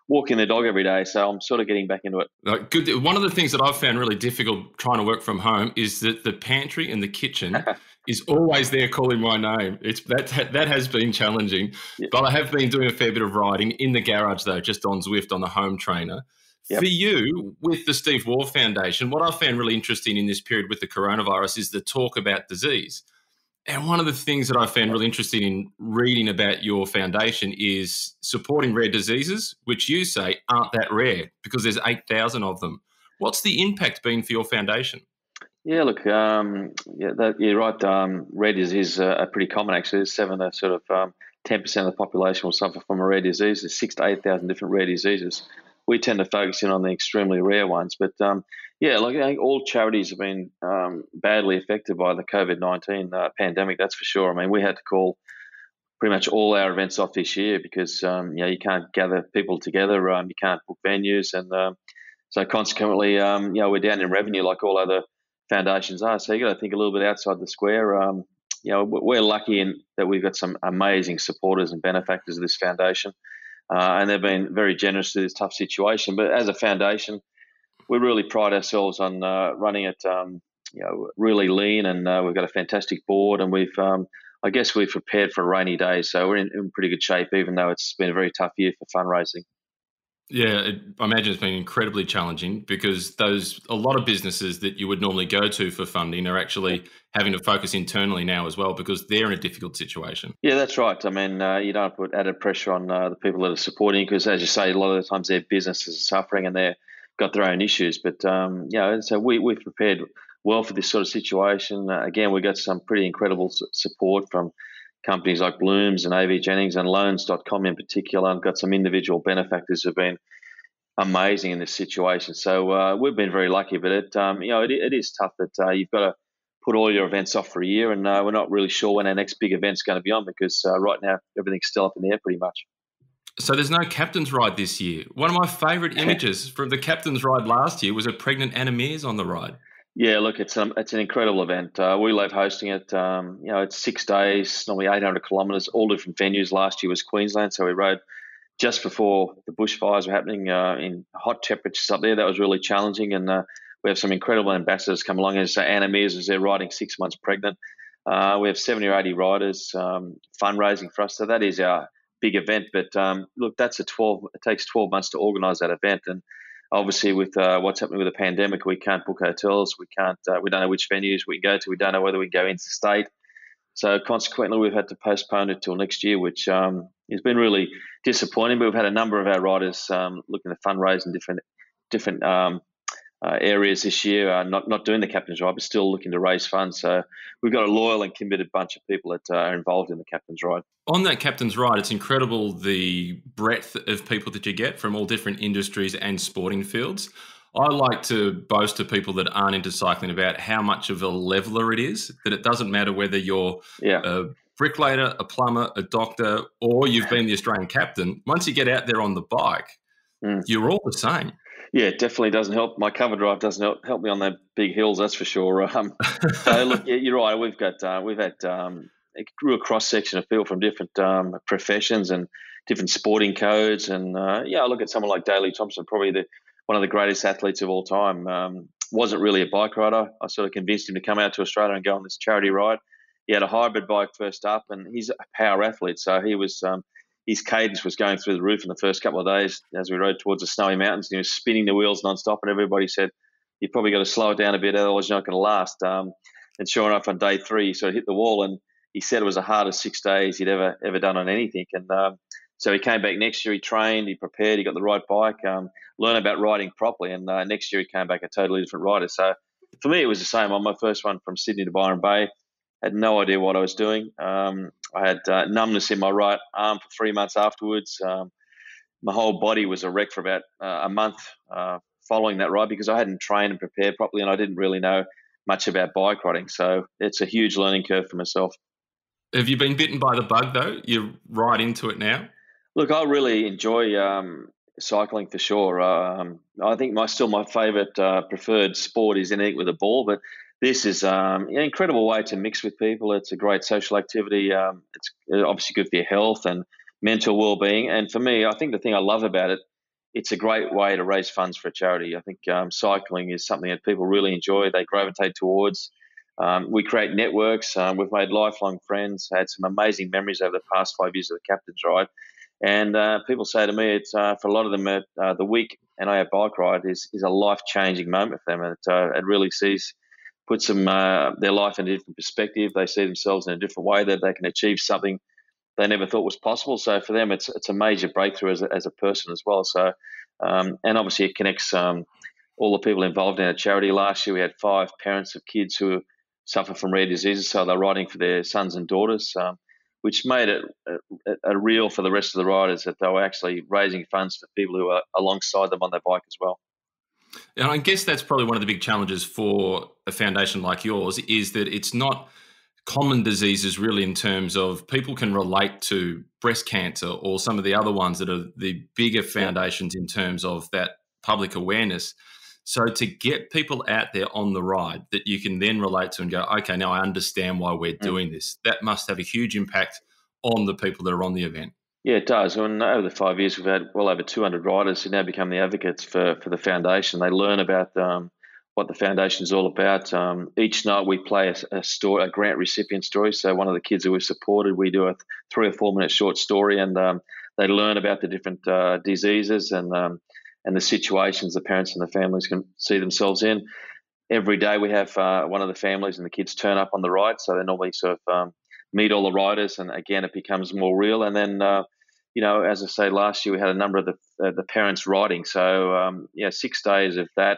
walking the dog every day. So I'm sort of getting back into it. Good. One of the things that I've found really difficult trying to work from home is that the pantry and the kitchen is always there calling my name. That has been challenging, but I have been doing a fair bit of riding in the garage though, just on Zwift on the home trainer. Yep. For you, with the Steve Waugh Foundation, what I found really interesting in this period with the coronavirus is the talk about disease. And one of the things that I found really interesting in reading about your foundation is supporting rare diseases, which you say aren't that rare because there's 8,000 of them. What's the impact been for your foundation? Yeah, look, you're right. Rare disease are pretty common, actually. There's 10% of the population will suffer from a rare disease. There's 6,000 to 8,000 different rare diseases. We tend to focus in on the extremely rare ones. But, I think all charities have been badly affected by the COVID-19 pandemic, that's for sure. I mean, we had to call pretty much all our events off this year because, you can't gather people together, you can't book venues. And so consequently, we're down in revenue like all other foundations are. So you got to think a little bit outside the square. We're lucky in that we've got some amazing supporters and benefactors of this foundation. And they've been very generous to this tough situation. But as a foundation, we really pride ourselves on running it, really lean, and we've got a fantastic board, and we've prepared for a rainy day, so we're in pretty good shape, even though it's been a very tough year for fundraising. Yeah, I imagine it's been incredibly challenging because a lot of businesses that you would normally go to for funding are actually having to focus internally now as well because they're in a difficult situation. Yeah, that's right. I mean, you don't put added pressure on the people that are supporting because, as you say, a lot of the times their businesses are suffering and they've got their own issues. But, so we've prepared well for this sort of situation. Again, we got some pretty incredible support from companies like Blooms and AV Jennings and loans.com in particular. I've got some individual benefactors who have been amazing in this situation. So we've been very lucky, but it is tough that you've got to put all your events off for a year, and we're not really sure when our next big event's going to be on because right now everything's still up in the air pretty much. So there's no captain's ride this year. One of my favourite images from the captain's ride last year was a pregnant Anna Mears on the ride. Yeah, look, it's an incredible event. We love hosting it. It's 6 days, normally 800 kilometres, all different venues. Last year was Queensland, so we rode just before the bushfires were happening in hot temperatures up there. That was really challenging, and we have some incredible ambassadors come along. As Anna Mears is there riding 6 months pregnant. We have 70 or 80 riders fundraising for us, so that is our big event. But look, it takes 12 months to organise that event, and obviously, with what's happening with the pandemic, we can't book hotels. We don't know which venues we can go to. We don't know whether we can go interstate. So consequently, we've had to postpone it till next year, which has been really disappointing. But we've had a number of our riders looking to fundraise in different areas this year, not doing the captain's ride, but still looking to raise funds. So we've got a loyal and committed bunch of people that are involved in the captain's ride. On that captain's ride, it's incredible the breadth of people that you get from all different industries and sporting fields. I like to boast to people that aren't into cycling about how much of a leveler it is, that it doesn't matter whether you're a bricklayer, a plumber, a doctor, or you've been the Australian captain. Once you get out there on the bike, you're all the same. Yeah, it definitely doesn't help. My cover drive doesn't help me on the big hills, that's for sure. So look, you're right. We've had a real cross section of people from different professions and different sporting codes. And I look at someone like Daley Thompson, probably one of the greatest athletes of all time. Wasn't really a bike rider. I sort of convinced him to come out to Australia and go on this charity ride. He had a hybrid bike first up, and he's a power athlete. So he was. His cadence was going through the roof in the first couple of days as we rode towards the snowy mountains. And he was spinning the wheels nonstop, and everybody said, "You probably got to slow it down a bit, otherwise you're not going to last." And sure enough, on day 3, he sort of hit the wall, and he said it was the hardest 6 days he'd ever done on anything. And so he came back next year. He trained, he prepared, he got the right bike, learned about riding properly, and next year he came back a totally different rider. So for me, it was the same. On my first one from Sydney to Byron Bay, had no idea what I was doing. I had numbness in my right arm for 3 months afterwards. My whole body was a wreck for about a month following that ride because I hadn't trained and prepared properly, and I didn't really know much about bike riding. So it's a huge learning curve for myself. Have you been bitten by the bug, though? You're right into it now? Look, I really enjoy cycling for sure. I think my favourite preferred sport is anything with a ball, but this is an incredible way to mix with people. It's a great social activity. It's obviously good for your health and mental well-being. And for me, I think the thing I love about it, it's a great way to raise funds for a charity. I think cycling is something that people really enjoy. They gravitate towards. We create networks. We've made lifelong friends, had some amazing memories over the past 5 years of the Captain's Ride. And people say to me, it's for a lot of them, the week NIA bike ride is a life-changing moment for them. And it really puts them their life in a different perspective. They see themselves in a different way, that they can achieve something they never thought was possible. So for them, it's a major breakthrough as a person as well. So and obviously it connects all the people involved in a charity. Last year we had 5 parents of kids who suffer from rare diseases, so they're riding for their sons and daughters, which made it a real for the rest of the riders, that they were actually raising funds for people who are alongside them on their bike as well. And I guess that's probably one of the big challenges for a foundation like yours, is that it's not common diseases really, in terms of people can relate to breast cancer or some of the other ones that are the bigger foundations in terms of that public awareness. So to get people out there on the ride that you can then relate to and go, okay, now I understand why we're doing this, that must have a huge impact on the people that are on the event. Yeah, it does. And over the 5 years, we've had well over 200 riders who now become the advocates for the foundation. They learn about what the foundation is all about. Each night we play a story, a grant recipient story. So one of the kids that we've supported, we do a 3 or 4 minute short story, and they learn about the different diseases and the situations the parents and the families can see themselves in. Every day we have one of the families and the kids turn up on the ride, so they normally sort of meet all the riders, and again it becomes more real. And then as I say, last year we had a number of the parents riding. So 6 days of that.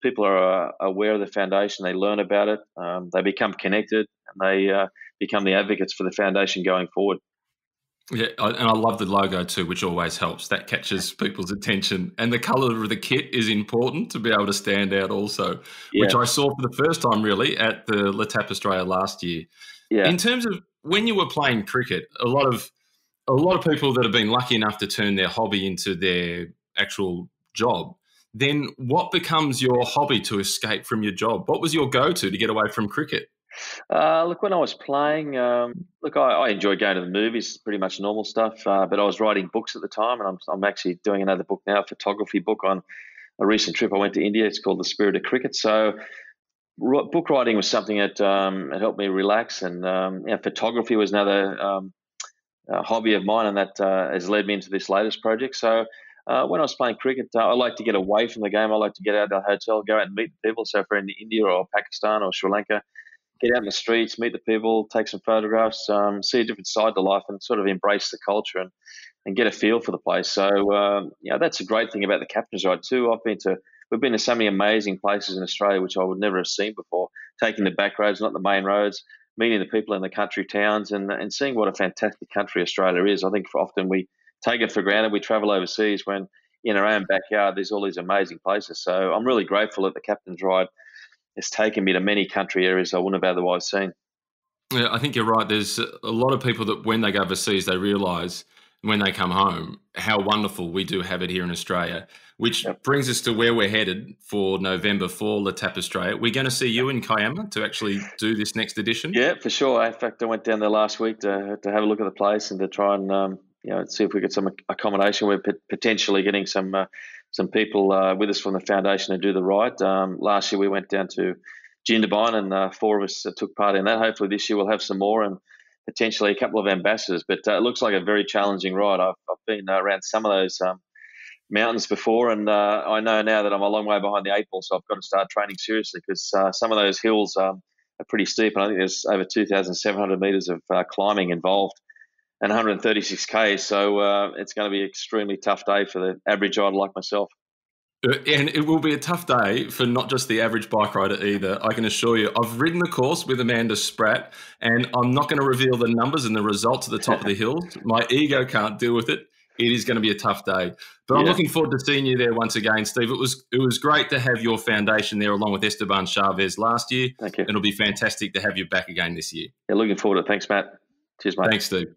People are aware of the foundation. They learn about it. They become connected, and they become the advocates for the foundation going forward. Yeah, and I love the logo too, which always helps. That catches people's attention. And the colour of the kit is important to be able to stand out also, which I saw for the first time really at the Letap Australia last year. Yeah. In terms of when you were playing cricket, a lot of people that have been lucky enough to turn their hobby into their actual job, then what becomes your hobby to escape from your job? What was your go-to to get away from cricket? Look, when I was playing, I enjoyed going to the movies, pretty much normal stuff, but I was writing books at the time, and I'm actually doing another book now, a photography book on a recent trip I went to India. It's called The Spirit of Cricket. So book writing was something that it helped me relax, and photography was another hobby of mine, and that has led me into this latest project. So when I was playing cricket, I like to get away from the game. I like to get out of the hotel, go out and meet the people. So if we're in India or Pakistan or Sri Lanka, get out in the streets, meet the people, take some photographs, see a different side to life, and sort of embrace the culture and get a feel for the place. So that's a great thing about the Captain's Ride too. We've been to so many amazing places in Australia which I would never have seen before. Taking the back roads, not the main roads, meeting the people in the country towns, and seeing what a fantastic country Australia is. I think often we take it for granted. We travel overseas when in our own backyard there's all these amazing places. So I'm really grateful that the Captain's Ride has taken me to many country areas I wouldn't have otherwise seen. Yeah, I think you're right. There's a lot of people that when they go overseas, they realise when they come home how wonderful we do have it here in Australia, which brings us to where we're headed for November for Letap Australia. We're going to see you in Kiama to actually do this next edition? Yeah, for sure. In fact, I went down there last week to have a look at the place and to try and see if we get some accommodation. We're potentially getting some people with us from the foundation to do the ride. Last year we went down to Jindabyne, and 4 of us took part in that. Hopefully this year we'll have some more and potentially a couple of ambassadors. But it looks like a very challenging ride. I've been around some of those mountains before, and I know now that I'm a long way behind the 8 ball, so I've got to start training seriously, because some of those hills are pretty steep, and I think there's over 2,700 metres of climbing involved and 136 Ks. So it's going to be an extremely tough day for the average rider like myself. And it will be a tough day for not just the average bike rider either, I can assure you. I've ridden the course with Amanda Spratt, and I'm not going to reveal the numbers and the results at the top of the hills. My ego can't deal with it. It is going to be a tough day. But I'm looking forward to seeing you there once again, Steve. It was great to have your foundation there along with Esteban Chavez last year. Thank you. It'll be fantastic to have you back again this year. Yeah, looking forward to it. Thanks, Matt. Cheers, mate. Thanks, Steve.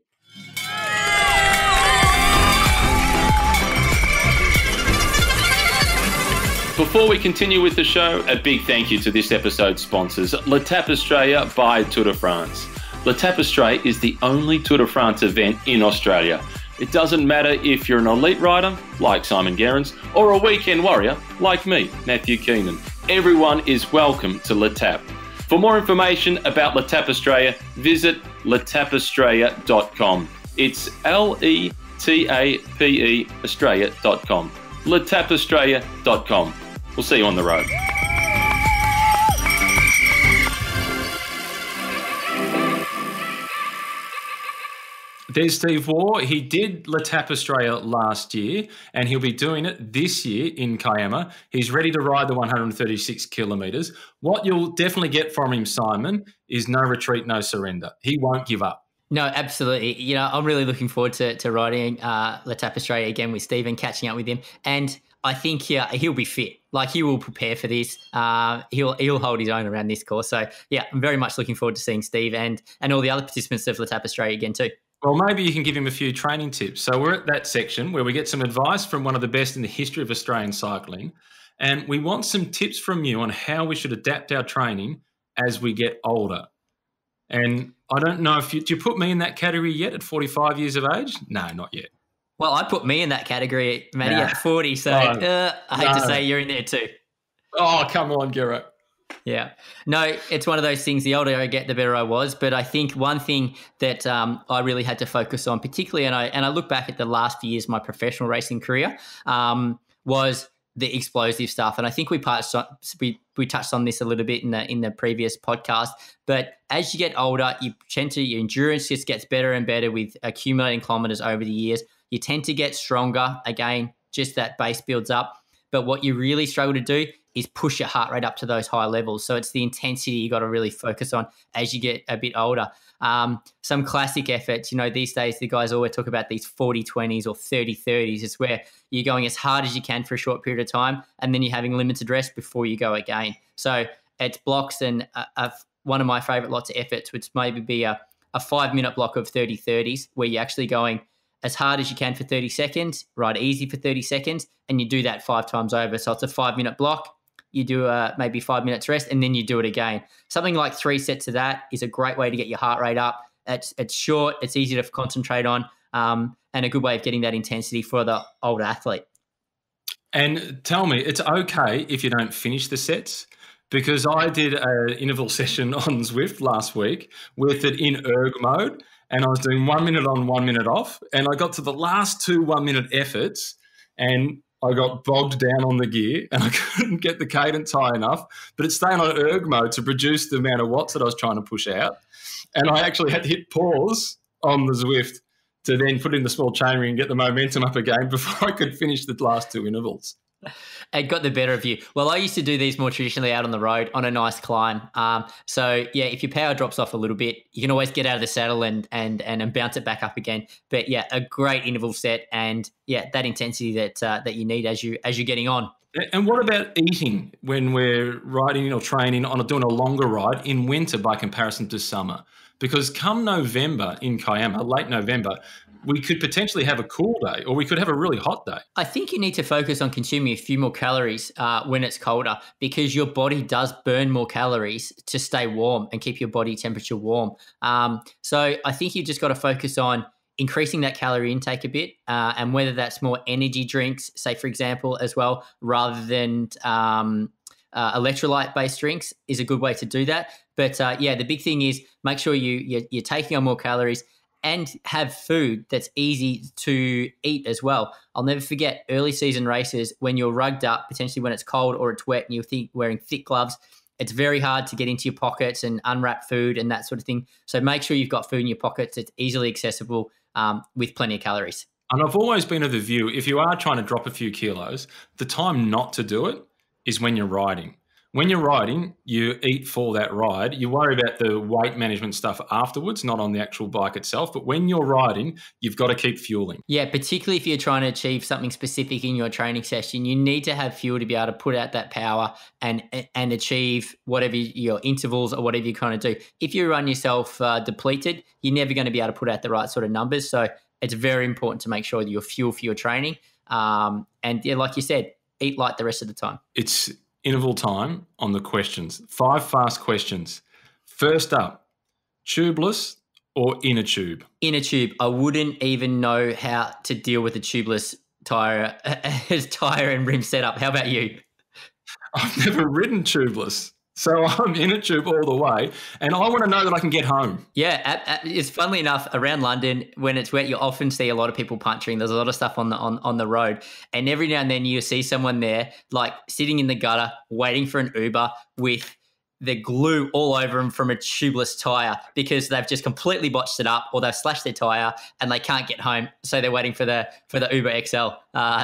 Before we continue with the show, a big thank you to this episode's sponsors, L'Etape Australia by Tour de France. L'Etape Australia is the only Tour de France event in Australia. It doesn't matter if you're an elite rider, like Simon Gerrans, or a weekend warrior, like me, Matthew Keenan. Everyone is welcome to L'Etape. For more information about L'Etape Australia, visit letapeaustralia.com. It's LETAPE Australia.com. letapeaustralia.com. We'll see you on the road. There's Steve Waugh. He did L'Etape Australia last year, and he'll be doing it this year in Kiama. He's ready to ride the 136 kilometres. What you'll definitely get from him, Simon, is no retreat, no surrender. He won't give up. No, absolutely. You know, I'm really looking forward to riding L'Etape Australia again with Steve and catching up with him. And I think he'll be fit. Like, he will prepare for this. He'll hold his own around this course. So, yeah, I'm very much looking forward to seeing Steve and all the other participants of L'Etape Australia again too. Well, maybe you can give him a few training tips. So we're at that section where we get some advice from one of the best in the history of Australian cycling. And we want some tips from you on how we should adapt our training as we get older. And I don't know if do you put me in that category yet at 45 years of age? No, not yet. Well, I put me in that category, Matty, at 40. So I hate to say you're in there too. Oh, come on, Gerard. Yeah. No, it's one of those things, the older I get, the better I was. But I think one thing that I really had to focus on particularly, and I look back at the last few years of my professional racing career, was the explosive stuff. And I think we touched on this a little bit in the previous podcast. But as you get older, your endurance just gets better and better with accumulating kilometers over the years. You tend to get stronger. Again, just that base builds up. But what you really struggle to do is push your heart rate up to those high levels. So it's the intensity you got to really focus on as you get a bit older. Some classic efforts, you know, these days the guys always talk about these 40-20s or 30-30s. It's where you're going as hard as you can for a short period of time, and then you're having limited rest before you go again. So it's blocks, and one of my favorite lots of efforts would maybe be a 5-minute block of 30-30s where you're actually going as hard as you can for 30 seconds, ride easy for 30 seconds, and you do that 5 times over. So it's a 5-minute block. You do maybe 5 minutes rest, and then you do it again. Something like 3 sets of that is a great way to get your heart rate up. It's short, it's easy to concentrate on, and a good way of getting that intensity for the older athlete. And tell me, it's okay if you don't finish the sets, because I did an interval session on Zwift last week with it in erg mode, and I was doing 1 minute on, 1 minute off, and I got to the last 2 1-minute efforts, and I got bogged down on the gear and I couldn't get the cadence high enough, but it's staying on erg mode to produce the amount of watts that I was trying to push out. And I actually had to hit pause on the Zwift to then put in the small chainring and get the momentum up again before I could finish the last 2 intervals. It got the better of you. Well, I used to do these more traditionally out on the road on a nice climb. So, yeah, if your power drops off a little bit, you can always get out of the saddle and bounce it back up again. But, yeah, a great interval set and, yeah, that intensity that you need as you're getting on. And what about eating when we're riding or training on doing a longer ride in winter by comparison to summer? Because come November in Kiama, late November, we could potentially have a cool day or we could have a really hot day. I think you need to focus on consuming a few more calories when it's colder, because your body does burn more calories to stay warm and keep your body temperature warm. So I think you just got to focus on increasing that calorie intake a bit, and whether that's more energy drinks, say, for example, as well, rather than electrolyte-based drinks is a good way to do that. But, yeah, the big thing is make sure you're taking on more calories and have food that's easy to eat as well. I'll never forget early season races when you're rugged up, potentially when it's cold or it's wet and you're wearing thick gloves. It's very hard to get into your pockets and unwrap food and that sort of thing. So make sure you've got food in your pockets that's easily accessible with plenty of calories. And I've always been of the view, if you are trying to drop a few kilos, the time not to do it is when you're riding. When you're riding, you eat for that ride. You worry about the weight management stuff afterwards, not on the actual bike itself. But when you're riding, you've got to keep fueling. Yeah, particularly if you're trying to achieve something specific in your training session, you need to have fuel to be able to put out that power and achieve whatever your intervals or whatever you're trying to do. If you run yourself depleted, you're never going to be able to put out the right sort of numbers. So it's very important to make sure that you're fuel for your training. And yeah, like you said, eat light the rest of the time? It's interval time on the questions. 5 fast questions. First up, tubeless or inner tube? Inner tube. I wouldn't even know how to deal with a tubeless tire and rim setup. How about you? I've never ridden tubeless, so I'm inner tube all the way, and I want to know that I can get home. Yeah, it's funnily enough, around London, when it's wet, you often see a lot of people punching. There's a lot of stuff on the road, and every now and then you see someone there, like sitting in the gutter, waiting for an Uber with the glue all over them from a tubeless tire because they've just completely botched it up, or they've slashed their tire and they can't get home, so they're waiting for the Uber XL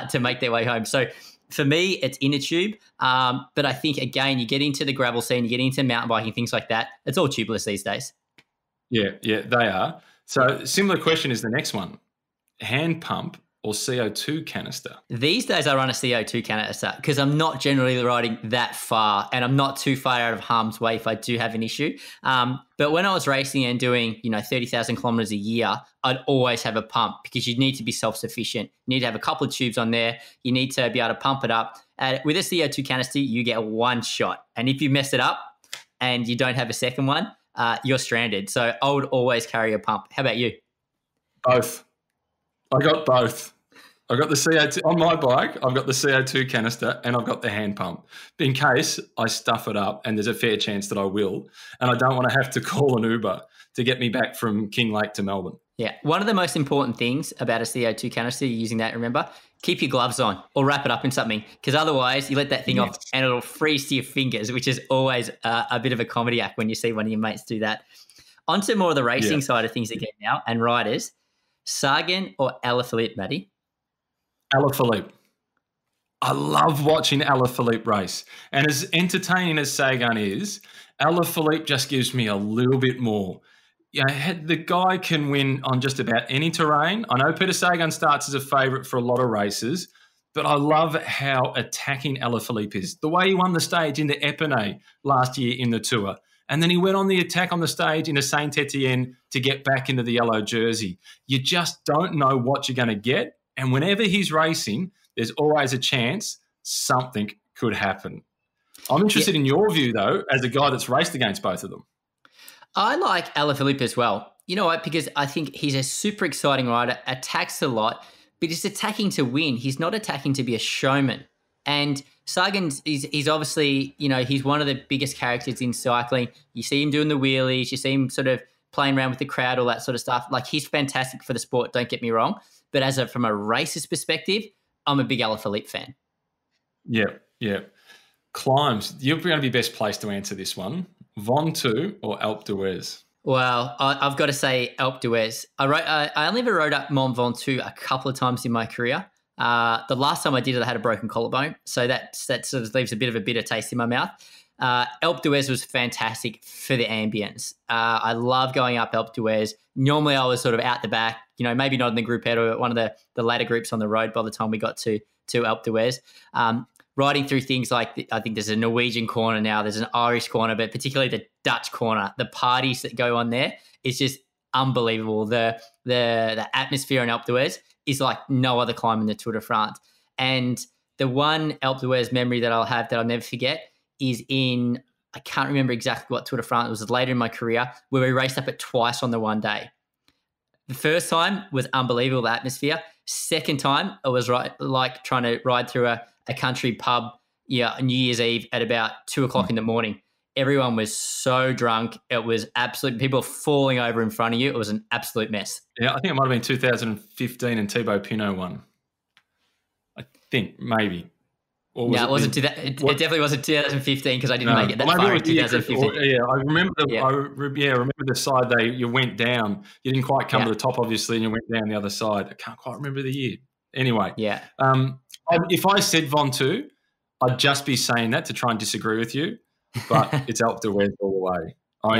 to make their way home. So for me, it's inner tube. But I think, again, you get into the gravel scene, you get into mountain biking, things like that. It's all tubeless these days. Yeah, they are. So similar question is the next one. Hand pump or CO2 canister? These days I run a CO2 canister because I'm not generally riding that far and I'm not too far out of harm's way if I do have an issue. But when I was racing and doing, 30,000 kilometers a year, I'd always have a pump because you need to be self-sufficient. You need to have a couple of tubes on there. You need to be able to pump it up. With a CO2 canister, you get one shot. And if you mess it up and you don't have a second one, you're stranded. So I would always carry a pump. How about you? Both. I got both. I've got the CO2 on my bike. I've got the CO2 canister and I've got the hand pump in case I stuff it up, and there's a fair chance that I will. And I don't want to have to call an Uber to get me back from Kinglake to Melbourne. Yeah. One of the most important things about a CO2 canister, you're using that, remember, keep your gloves on or wrap it up in something, because otherwise you let that thing off and it'll freeze to your fingers, which is always a bit of a comedy act when you see one of your mates do that. On to more of the racing side of things again now, and riders. Sagan or Alaphilippe, Matty? Alaphilippe. I love watching Alaphilippe race. And as entertaining as Sagan is, Alaphilippe just gives me a little bit more. The guy can win on just about any terrain. I know Peter Sagan starts as a favourite for a lot of races, but I love how attacking Alaphilippe is. The way he won the stage in the Epernay last year in the Tour, and then he went on the attack on the stage in a Saint-Etienne to get back into the yellow jersey. You just don't know what you're going to get. And whenever he's racing, there's always a chance something could happen. I'm interested in your view, though, as a guy that's raced against both of them. I like Alaphilippe as well. You know what? Because I think he's a super exciting rider, attacks a lot, but he's attacking to win. He's not attacking to be a showman. And Sagan, he's obviously, he's one of the biggest characters in cycling. You see him doing the wheelies, you see him sort of playing around with the crowd, all that sort of stuff. Like, he's fantastic for the sport, don't get me wrong. But from a racer's perspective, I'm a big Alaphilippe fan. Yeah. Climbs, you're going to be best placed to answer this one. Ventoux or Alpe d'Huez? Well, I've got to say Alpe d'Huez. I only ever rode up Mont Ventoux a couple of times in my career. The last time I did it, I had a broken collarbone, so that sort of leaves a bit of a bitter taste in my mouth. Alpe d'Huez was fantastic for the ambience. I love going up Alpe d'Huez. Normally I was sort of out the back, maybe not in the group head or one of the later groups on the road by the time we got to Alpe d'Huez. Riding through things like, I think there's a Norwegian corner now, there's an Irish corner, but particularly the Dutch corner, the parties that go on there, is just unbelievable. The atmosphere in Alpe d'Huez is like no other climb in the Tour de France. And the one Alpe d'Huez memory that I'll have that I'll never forget is I can't remember exactly what Tour de France, it was later in my career, where we raced up it twice on the one day. The first time was unbelievable, the atmosphere. Second time, it was like trying to ride through a country pub, New Year's Eve at about 2:00 in the morning. Everyone was so drunk. It was absolute, people were falling over in front of you. It was an absolute mess. Yeah, I think it might have been 2015 and Thibaut Pinot won. I think, maybe. Or was it wasn't. It definitely wasn't 2015 because I didn't make it that far in 2015. I remember. I remember the side you went down. You didn't quite come to the top, obviously, and you went down the other side. I can't quite remember the year. Anyway, if I said Ventoux, I'd just be saying that to try and disagree with you, but it's Alpe d'Huez all the way.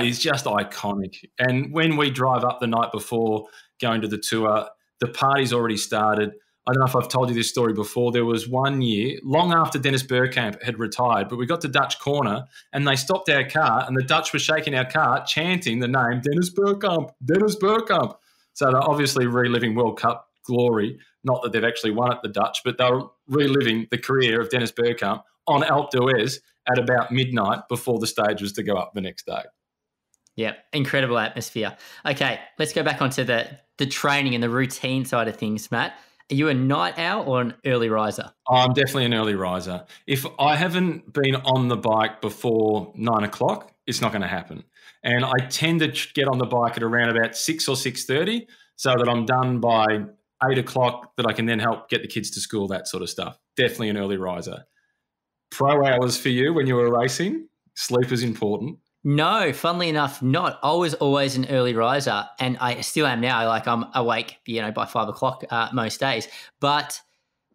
It's just iconic. And when we drive up the night before going to the Tour, the party's already started. I don't know if I've told you this story before. There was one year, long after Dennis Bergkamp had retired, but we got to Dutch Corner and they stopped our car and the Dutch were shaking our car, chanting the name Dennis Bergkamp, Dennis Bergkamp. So they're obviously reliving World Cup glory. Not that they've actually won at the Dutch, but they were reliving the career of Dennis Bergkamp on Alpe d'Huez at about midnight before the stage was to go up the next day. Yeah, incredible atmosphere. Okay, let's go back onto the training and the routine side of things, Matt. Are you a night owl or an early riser? I'm definitely an early riser. If I haven't been on the bike before 9 o'clock, it's not going to happen. And I tend to get on the bike at around about 6 or 6:30 so that I'm done by 8 o'clock, that I can then help get the kids to school, that sort of stuff. Definitely an early riser. Pro hours for you when you were racing? Sleep is important. No, funnily enough, not. I was always an early riser, and I still am now. Like, I'm awake, by 5 o'clock most days. But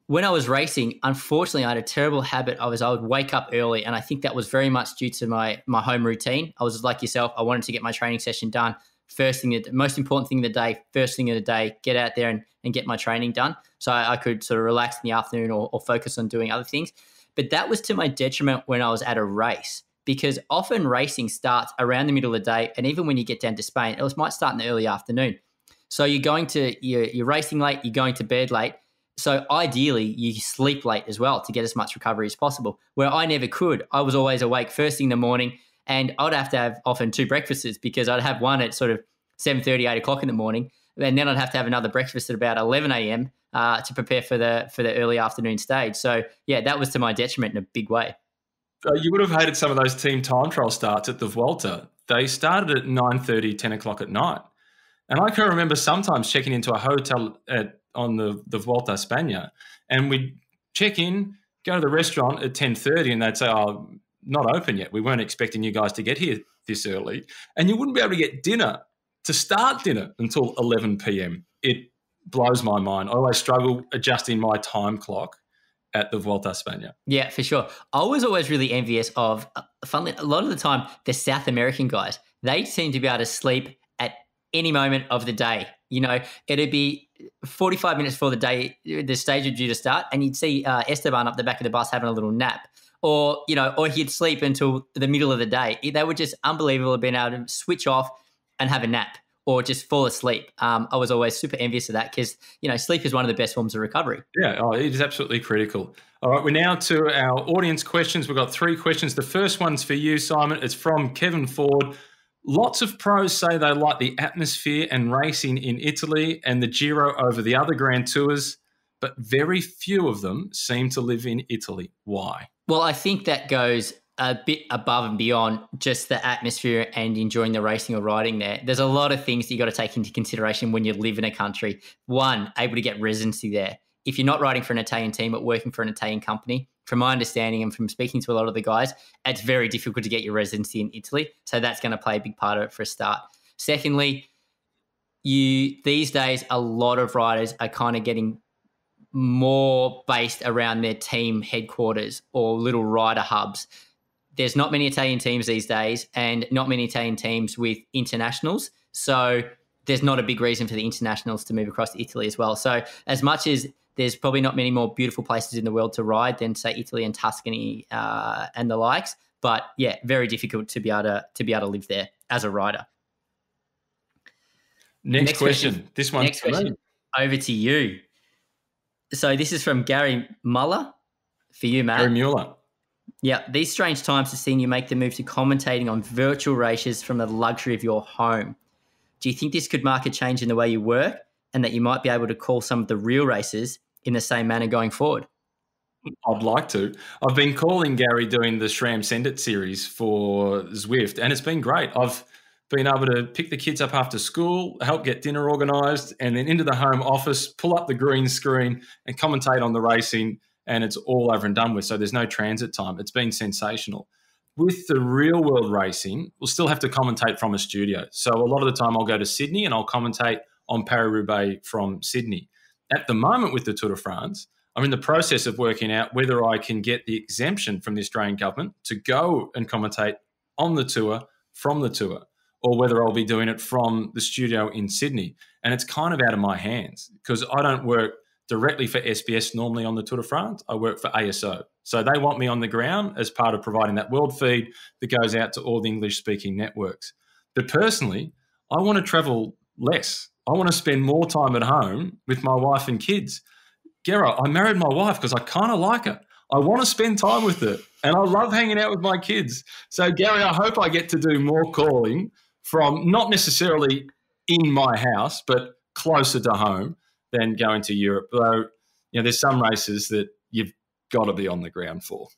when I was racing, unfortunately, I had a terrible habit. I would wake up early, and I think that was very much due to my home routine. I was like yourself. I wanted to get my training session done first thing, the most important thing of the day, first thing of the day, get out there and get my training done so I could sort of relax in the afternoon or focus on doing other things. But that was to my detriment when I was at a race, because often racing starts around the middle of the day, and even when you get down to Spain, it might start in the early afternoon. So you're racing late, you're going to bed late. So ideally, you sleep late as well to get as much recovery as possible, where I never could. I was always awake first thing in the morning, and I'd have to have often two breakfasts, because I'd have one at sort of 7:30, 8 o'clock in the morning, and then I'd have to have another breakfast at about 11 a.m. To prepare for the early afternoon stage. So, yeah, that was to my detriment in a big way. You would have hated some of those team time trial starts at the Vuelta. They started at 9:30, 10 o'clock at night. And I can remember sometimes checking into a hotel on the Vuelta España, and we'd check in, go to the restaurant at 10:30, and they'd say, "Oh, not open yet. We weren't expecting you guys to get here this early." And you wouldn't be able to get to start dinner until 11 p.m. It blows my mind. I always struggle adjusting my time clock at the Vuelta España. Yeah, for sure. I was always really envious of, funnily, a lot of the time, the South American guys. They seem to be able to sleep at any moment of the day. It'd be 45 minutes before the stage is due to start, and you'd see Esteban up the back of the bus having a little nap. Or he'd sleep until the middle of the day. They were just unbelievable at being able to switch off and have a nap or just fall asleep. I was always super envious of that, because, sleep is one of the best forms of recovery. Yeah, it is absolutely critical. All right, we're now to our audience questions. We've got 3 questions. The first one's for you, Simon. It's from Kevin Ford. Lots of pros say they like the atmosphere and racing in Italy and the Giro over the other Grand Tours, but very few of them seem to live in Italy. Why? Well, I think that goes a bit above and beyond just the atmosphere and enjoying the racing or riding there. There's a lot of things that you got to take into consideration when you live in a country. One, able to get residency there. If you're not riding for an Italian team but working for an Italian company, from my understanding and from speaking to a lot of the guys, it's very difficult to get your residency in Italy. So that's going to play a big part of it for a start. Secondly, these days, a lot of riders are kind of getting more based around their team headquarters or little rider hubs. There's not many Italian teams these days, and not many Italian teams with internationals. So there's not a big reason for the internationals to move across to Italy as well. So as much as there's probably not many more beautiful places in the world to ride than, say, Italy and Tuscany and the likes, but yeah, very difficult to be able to live there as a rider. Next question. This one's next question. Over to you. So this is from Gary Muller for you, Matt. Gary Muller. Yeah, these strange times have seen you make the move to commentating on virtual races from the luxury of your home. Do you think this could mark a change in the way you work, and that you might be able to call some of the real races in the same manner going forward? I'd like to. I've been calling Gary doing the Shram Send It series for Zwift, and it's been great. I've been able to pick the kids up after school, help get dinner organised, and then into the home office, pull up the green screen and commentate on the racing, and it's all over and done with. So there's no transit time. It's been sensational. With the real world racing, we'll still have to commentate from a studio. So a lot of the time I'll go to Sydney and I'll commentate on Paris-Roubaix from Sydney. At the moment with the Tour de France, I'm in the process of working out whether I can get the exemption from the Australian government to go and commentate on the tour from the tour, or whether I'll be doing it from the studio in Sydney. And it's kind of out of my hands, because I don't work directly for SBS normally on the Tour de France. I work for ASO. So they want me on the ground as part of providing that world feed that goes out to all the English-speaking networks. But personally, I want to travel less. I want to spend more time at home with my wife and kids. Gerro, I married my wife because I kind of like her. I want to spend time with her, and I love hanging out with my kids. So, Gary, I hope I get to do more calling from not necessarily in my house, but closer to home than going to Europe. Though, there's some races that you've got to be on the ground for,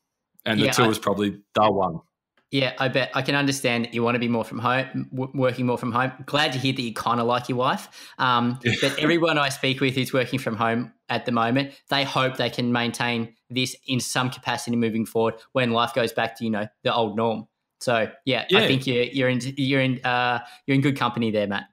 and the tour is probably the one. Yeah, I bet. I can understand that you want to be more from home, working more from home. Glad to hear that you kind of like your wife. But everyone I speak with who's working from home at the moment, they hope they can maintain this in some capacity moving forward when life goes back to, the old norm. So, I think you're in good company there, Matt.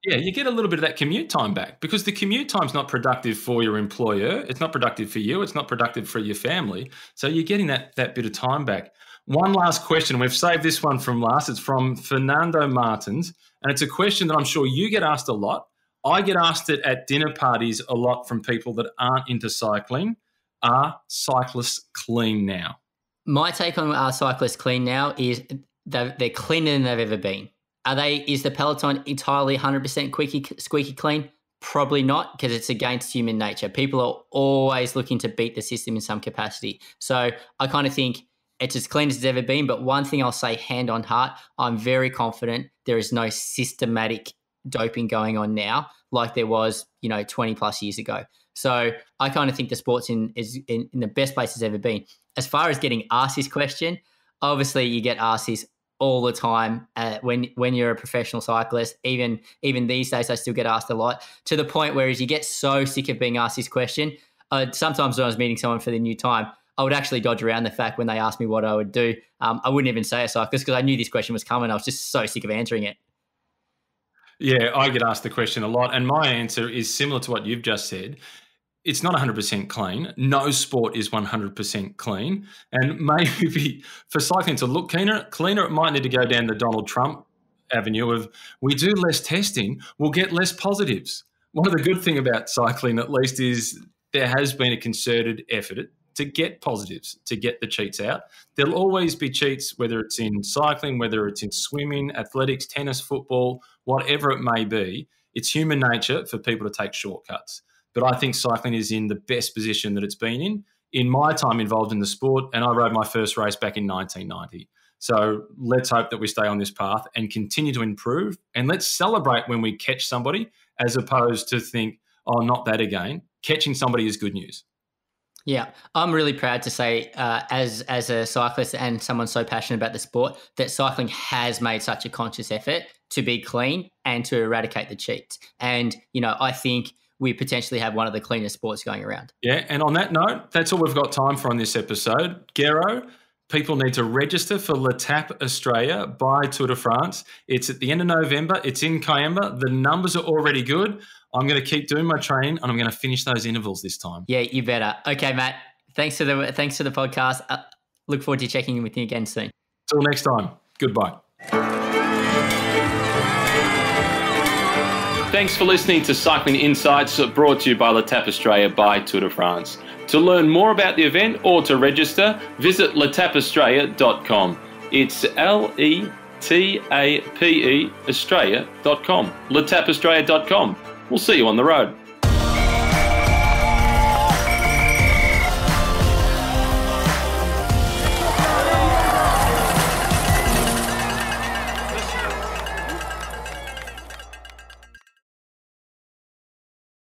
Yeah, you get a little bit of that commute time back, because the commute time's not productive for your employer. It's not productive for you. It's not productive for your family. So you're getting that bit of time back. One last question. We've saved this one from last. It's from Fernando Martins, and it's a question that I'm sure you get asked a lot. I get asked it at dinner parties a lot from people that aren't into cycling. Are cyclists clean now? My take on are cyclists clean now is they're cleaner than they've ever been. Is the peloton entirely 100% squeaky clean? Probably not, because it's against human nature. People are always looking to beat the system in some capacity. So I kind of think it's as clean as it's ever been. But one thing I'll say, hand on heart, I'm very confident there is no systematic doping going on now like there was, 20 plus years ago. So I kind of think the sport's in the best place it's ever been. As far as getting asked this question, obviously you get asked this all the time when you're a professional cyclist. Even these days, I still get asked a lot, to the point where as you get so sick of being asked this question, sometimes when I was meeting someone for the new time, I would actually dodge around the fact when they asked me what I would do. I wouldn't even say a cyclist, because I knew this question was coming. I was just so sick of answering it. Yeah, I get asked the question a lot, and my answer is similar to what you've just said. It's not 100% clean. No sport is 100% clean. And maybe for cycling to look cleaner, it might need to go down the Donald Trump avenue of, we do less testing, we'll get less positives. One of the good things about cycling, at least, is there has been a concerted effort to get positives, to get the cheats out. There'll always be cheats, whether it's in cycling, whether it's in swimming, athletics, tennis, football, whatever it may be. It's human nature for people to take shortcuts. But I think cycling is in the best position that it's been in my time involved in the sport, and I rode my first race back in 1990. So let's hope that we stay on this path and continue to improve, and let's celebrate when we catch somebody, as opposed to think, oh, not that again. Catching somebody is good news. Yeah, I'm really proud to say, as a cyclist and someone so passionate about the sport, that cycling has made such a conscious effort to be clean and to eradicate the cheats. And, I think we potentially have one of the cleanest sports going around. Yeah, and on that note, that's all we've got time for on this episode. Gerro, people need to register for L'Etape Australia by Tour de France. It's at the end of November. It's in Coimbra. The numbers are already good. I'm going to keep doing my training, and I'm going to finish those intervals this time. Yeah, you better. Okay, Matt. Thanks for the podcast. Look forward to checking in with you again soon. Till next time. Goodbye. Thanks for listening to Cycling Insights, brought to you by L'Etape Australia by Tour de France. To learn more about the event or to register, visit letapeaustralia.com. It's LETAPE Australia.com. letapeaustralia.com. We'll see you on the road.